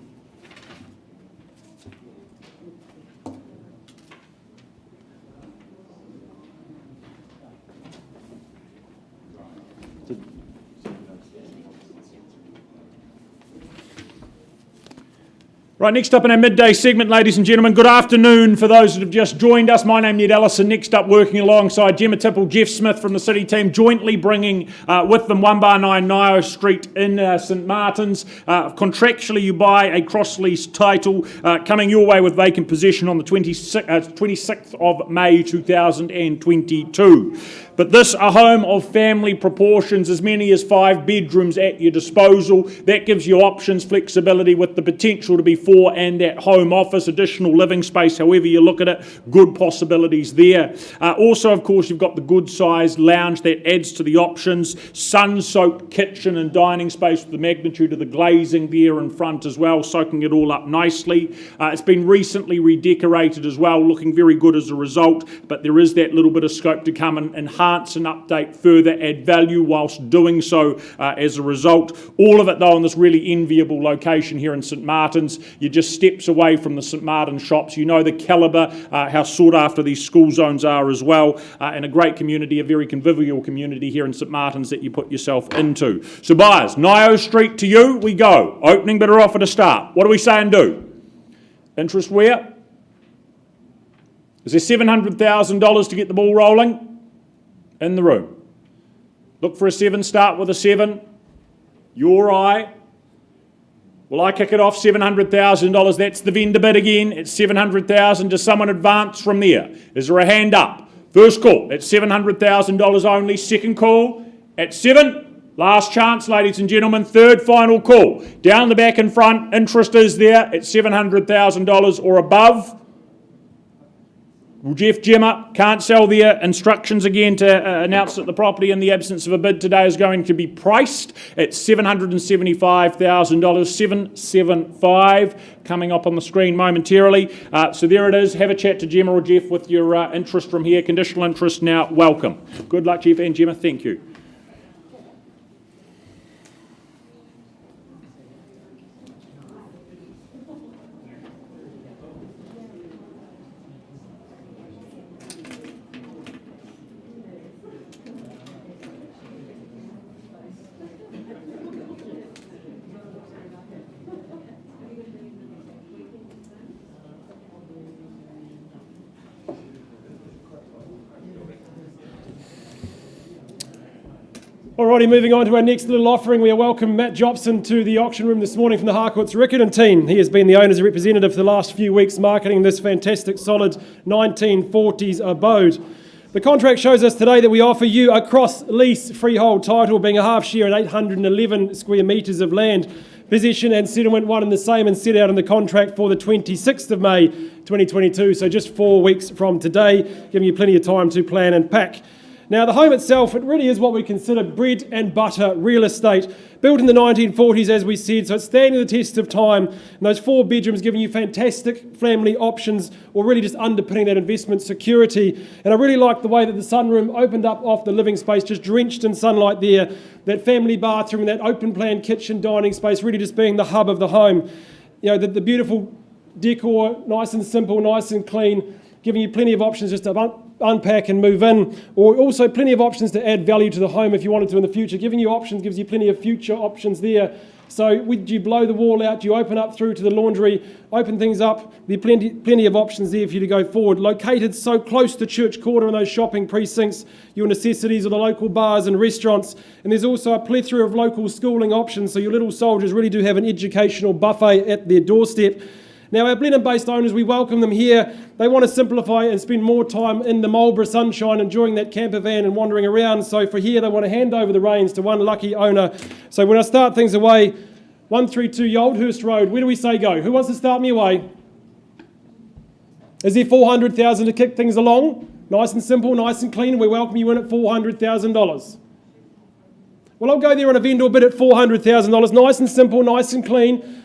Right, next up in our midday segment, ladies and gentlemen, good afternoon for those that have just joined us. My name's Ned Allison. Next up, working alongside Gemma Tipple, Jeff Smith from the City team, jointly bringing with them 1/9 Nio Street in St Martins. Contractually, you buy a cross-lease title coming your way with vacant possession on the 26th of May 2022. But this, a home of family proportions, as many as 5 bedrooms at your disposal. That gives you options, flexibility with the potential to be 4 and at home office, additional living space, however you look at it, good possibilities there. Also, of course, you've got the good sized lounge that adds to the options, sun-soaked kitchen and dining space with the magnitude of the glazing there in front as well, soaking it all up nicely. It's been recently redecorated as well, looking very good as a result, but there is that little bit of scope to come and enhance and update further, add value whilst doing so as a result. All of it though in this really enviable location here in St Martins. You're just steps away from the St Martin shops. You know the calibre, how sought after these school zones are as well, and a great community, a very convivial community here in St Martins that you put yourself into. So buyers, Nio Street to you we go. Opening bidder offer to start. What do we say and do? Interest where? Is there $700,000 to get the ball rolling? In the room. Look for a 7, start with a 7. Your eye. Will I kick it off? $700,000. That's the vendor bid again. It's $700,000. Does someone advance from there? Is there a hand up? First call at $700,000 only. Second call at 7. Last chance, ladies and gentlemen. Third final call. Down the back and front. Interest is there at $700,000 or above. Jeff Gemma, can't sell there. Instructions again to announce that the property in the absence of a bid today is going to be priced at $775,000, $775, coming up on the screen momentarily. So there it is. Have a chat to Gemma or Jeff with your interest from here. Conditional interest now, welcome. Good luck, Jeff and Gemma. Thank you. Alrighty, moving on to our next little offering. We welcome Matt Jobson to the auction room this morning from the Harcourts Riccarton team. He has been the owner's representative for the last few weeks, marketing this fantastic, solid 1940s abode. The contract shows us today that we offer you a cross-lease freehold title, being a half share at 811 square metres of land. Possession and settlement one and the same, and set out in the contract for the 26th of May 2022, so just 4 weeks from today, giving you plenty of time to plan and pack. Now, the home itself, it really is what we consider bread and butter real estate. Built in the 1940s, as we said, so it's standing the test of time. And those 4 bedrooms giving you fantastic family options, or really just underpinning that investment security. And I really like the way that the sunroom opened up off the living space, just drenched in sunlight there. That family bathroom, that open plan kitchen dining space, really just being the hub of the home. You know, the beautiful decor, nice and simple, nice and clean, giving you plenty of options just to unpack and move in, or also plenty of options to add value to the home if you wanted to in the future. Giving you options gives you plenty of future options there. So would you blow the wall out? Do you open up through to the laundry, open things up? There are plenty of options there for you to go forward. Located so close to Church Quarter and those shopping precincts, your necessities are the local bars and restaurants. And there's also a plethora of local schooling options, so your little soldiers really do have an educational buffet at their doorstep. Now, our Blenheim-based owners, we welcome them here. They want to simplify and spend more time in the Marlborough sunshine, enjoying that camper van and wandering around. So for here, they want to hand over the reins to one lucky owner. So when I start things away, 132 Yoldhurst Road, where do we say go? Who wants to start me away? Is there $400,000 to kick things along? Nice and simple, nice and clean. We welcome you in at $400,000. Well, I'll go there on a vendor bid at $400,000. Nice and simple, nice and clean.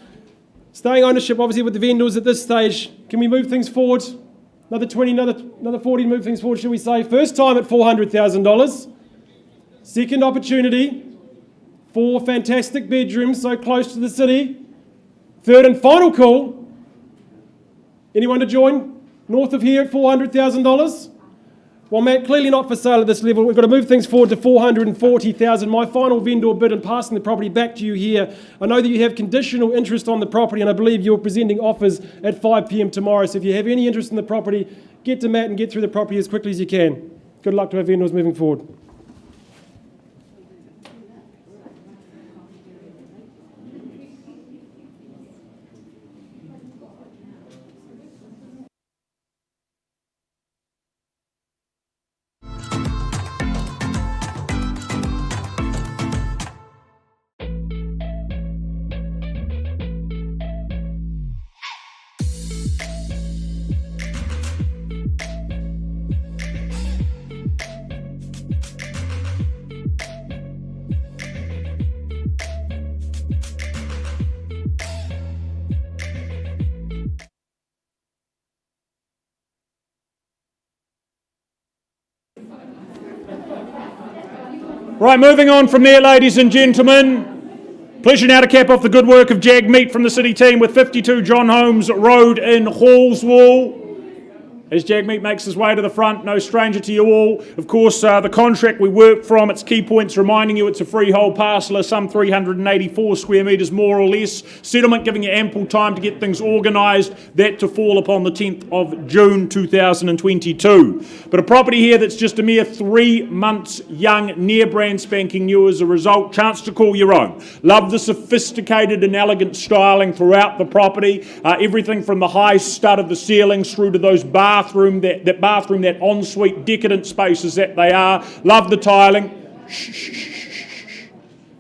Staying ownership, obviously, with the vendors at this stage. Can we move things forward? Another 20, another 40 to move things forward, should we say? First time at $400,000. Second opportunity. 4 fantastic bedrooms, so close to the city. Third and final call. Anyone to join? North of here at $400,000? Well, Matt, clearly not for sale at this level. We've got to move things forward to $440,000. My final vendor bid and passing the property back to you here. I know that you have conditional interest on the property, and I believe you're presenting offers at 5 p.m. tomorrow. So if you have any interest in the property, get to Matt and get through the property as quickly as you can. Good luck to our vendors moving forward. Right, moving on from there, ladies and gentlemen. Pleasure now to cap off the good work of Jag Meat from the City team with 52 John Holmes Road in Hallswall. as Jagmeet makes his way to the front, no stranger to you all. Of course, the contract we work from, its key points reminding you it's a freehold parcel of some 384 square metres more or less. Settlement giving you ample time to get things organised, that to fall upon the 10th of June 2022. But a property here that's just a mere 3 months young, near brand spanking new as a result, chance to call your own. Love the sophisticated and elegant styling throughout the property, everything from the high stud of the ceilings through to those bathroom, that ensuite decadent spaces that they are. Love the tiling.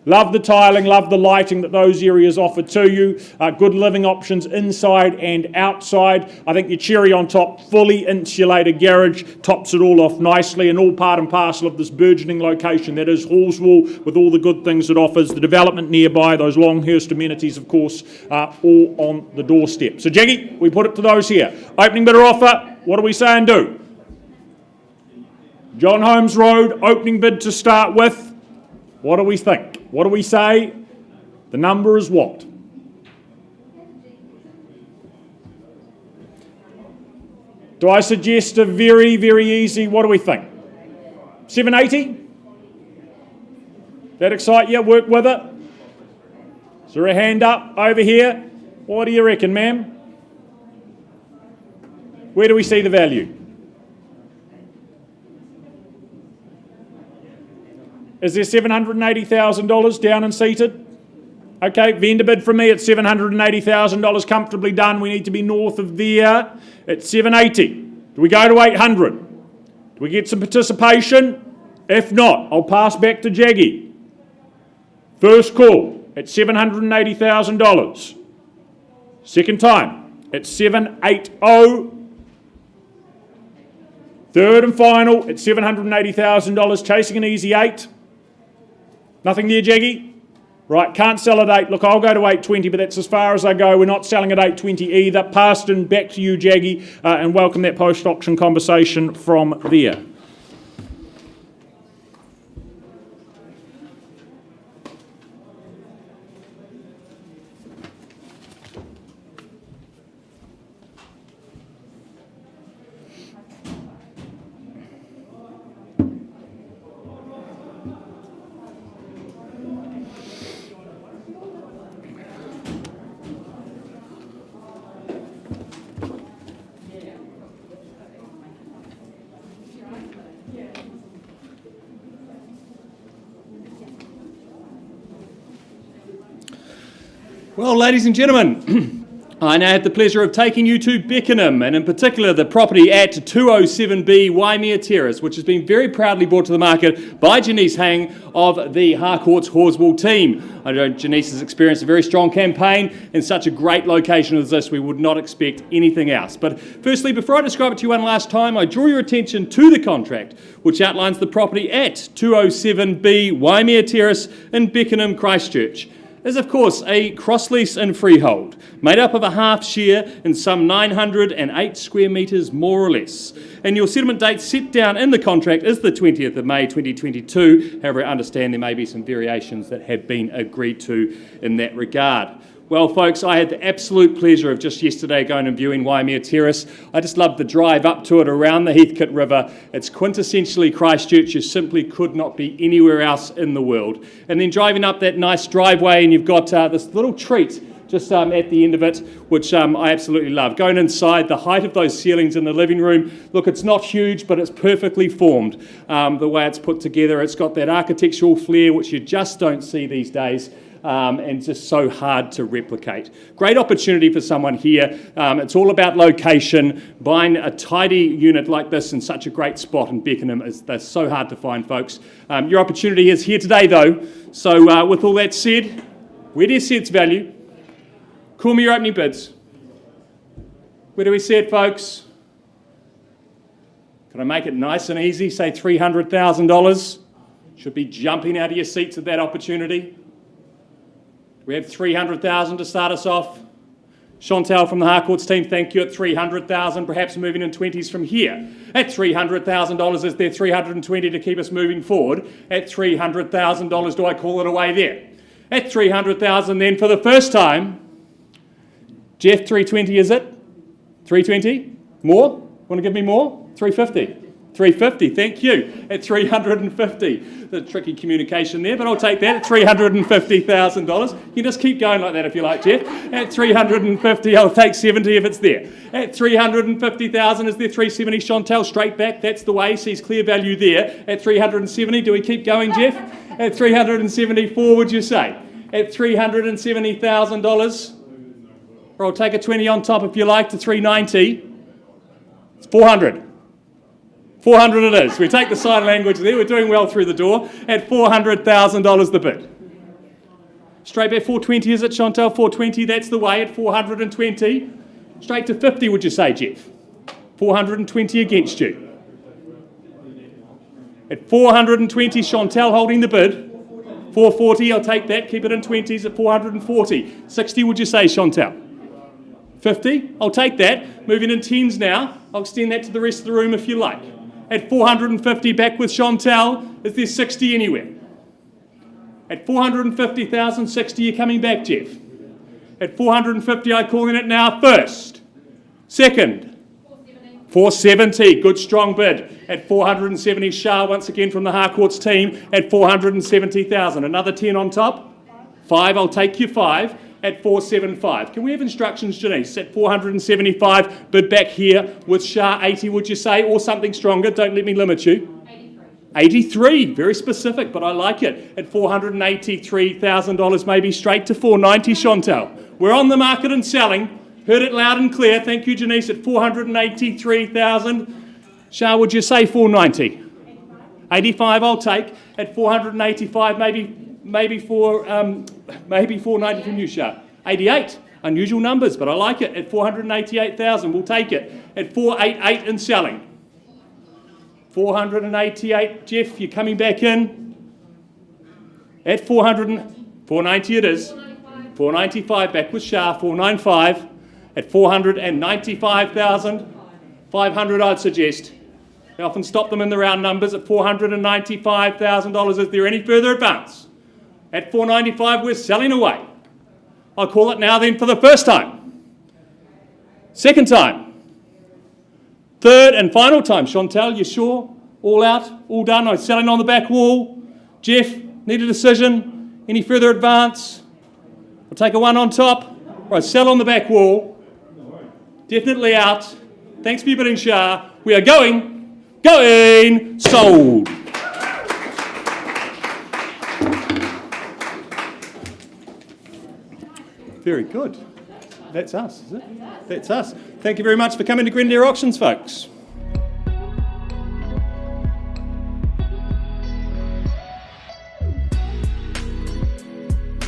Love the tiling, love the lighting that those areas offer to you. Good living options inside and outside. I think your cherry on top, fully insulated garage, tops it all off nicely, and all part and parcel of this burgeoning location that is Hallswell, with all the good things it offers. The development nearby, those Longhurst amenities, of course, are all on the doorstep. So, Jaggy, we put it to those here. Opening bidder offer, what do we say and do? John Holmes Road, opening bid to start with. What do we think? What do we say? The number is what? Do I suggest a very, very easy, what do we think? 780? That excite you? Work with it? Is there a hand up over here? What do you reckon, ma'am? Where do we see the value? Is there $780,000 down and seated? Okay, vendor bid from me at $780,000 comfortably done. We need to be north of there at 780. Do we go to 800? Do we get some participation? If not, I'll pass back to Jaggy. First call at $780,000. Second time at 780. Third and final at $780,000, chasing an easy 8. Nothing there, Jaggy? Right, can't sell at 8. Look, I'll go to 820, but that's as far as I go. We're not selling at 820 either. Passed and back to you, Jaggy, and welcome that post-auction conversation from there. Well, ladies and gentlemen, I now have the pleasure of taking you to Beckenham, and in particular the property at 207B Waimea Terrace, which has been very proudly brought to the market by Janice Hang of the Harcourts Horswell team. I know Janice has experienced a very strong campaign in such a great location as this. We would not expect anything else. But firstly, before I describe it to you one last time, I draw your attention to the contract, which outlines the property at 207B Waimea Terrace in Beckenham, Christchurch. Is of course a cross-lease and freehold, made up of a half share in some 908 square metres more or less. And your settlement date set down in the contract is the 20th of May 2022. However, I understand there may be some variations that have been agreed to in that regard. Well, folks, I had the absolute pleasure of just yesterday going and viewing Waimea Terrace. I just loved the drive up to it around the Heathcote River. It's quintessentially Christchurch. You simply could not be anywhere else in the world. And then driving up that nice driveway, and you've got this little treat just at the end of it, which I absolutely love. Going inside, the height of those ceilings in the living room, look, it's not huge, but it's perfectly formed. The way it's put together, it's got that architectural flair, which you just don't see these days. And just so hard to replicate. Great opportunity for someone here. It's all about location. Buying a tidy unit like this in such a great spot in Beckenham they're so hard to find, folks. Your opportunity is here today, though. So with all that said, where do you see its value? Call me your opening bids. Where do we see it, folks? Can I make it nice and easy? Say $300,000. Should be jumping out of your seats at that opportunity. We have $300,000 to start us off. Chantal from the Harcourts team, thank you at $300,000, perhaps moving in 20s from here. At $300,000, is there $320 to keep us moving forward? At $300,000, do I call it away there? At $300,000 then for the first time, Jeff, $320 is it? $320? More? Want to give me more? 350. 350, thank you. At 350. The tricky communication there, but I'll take that at $350,000. You can just keep going like that if you like, Jeff. At 350, I'll take 70 if it's there. At 350,000, is there 370? Chantel, straight back, that's the way, sees clear value there. At 370, do we keep going, Jeff? At 374, would you say? At $370,000, or I'll take a 20 on top if you like to 390. It's 400. 400 it is. We take the sign language there. We're doing well through the door. At $400,000 the bid. Straight back 420 is it, Chantal? 420, that's the way at 420. Straight to 50, would you say, Jeff? 420 against you. At 420, Chantal holding the bid. 440, I'll take that. Keep it in 20s at 440. 60, would you say, Chantal? 50, I'll take that. Moving in 10s now. I'll extend that to the rest of the room if you like. At 450, back with Chantal, is there 60 anywhere? At 450,000, 60, you're coming back, Jeff. At 450, I call in it now first. Second. 470, good strong bid. At 470, Shah once again from the Harcourts team at 470,000. Another 10 on top. 5, I'll take you 5. At 475. Can we have instructions, Janice? At 475, bid back here with Shah 80, would you say, or something stronger? Don't let me limit you. 83, very specific, but I like it. At $483,000, maybe straight to 490, Chantal. We're on the market and selling. Heard it loud and clear. Thank you, Janice. At 483,000. Shah, would you say 490? 85, I'll take. At 485, maybe 490 from you, Shah. 88, unusual numbers, but I like it. At 488,000, we'll take it. At 488 and selling. 488, Jeff, you're coming back in. At 490 it is. 495, back with Shah, 495. At 495,000, 500 I'd suggest. They often stop them in the round numbers at $495,000. Is there any further advance? At 495, we're selling away. I'll call it now then for the first time. Second time. Third and final time. Chantal, you sure? All out? All done? I'm selling on the back wall. Jeff, need a decision? Any further advance? I'll take a 1 on top. Right, sell on the back wall. Definitely out. Thanks for your bidding, Shah. We are going, sold. Very good. That's us, is it? That's us. Thank you very much for coming to Grenadier Auctions, folks.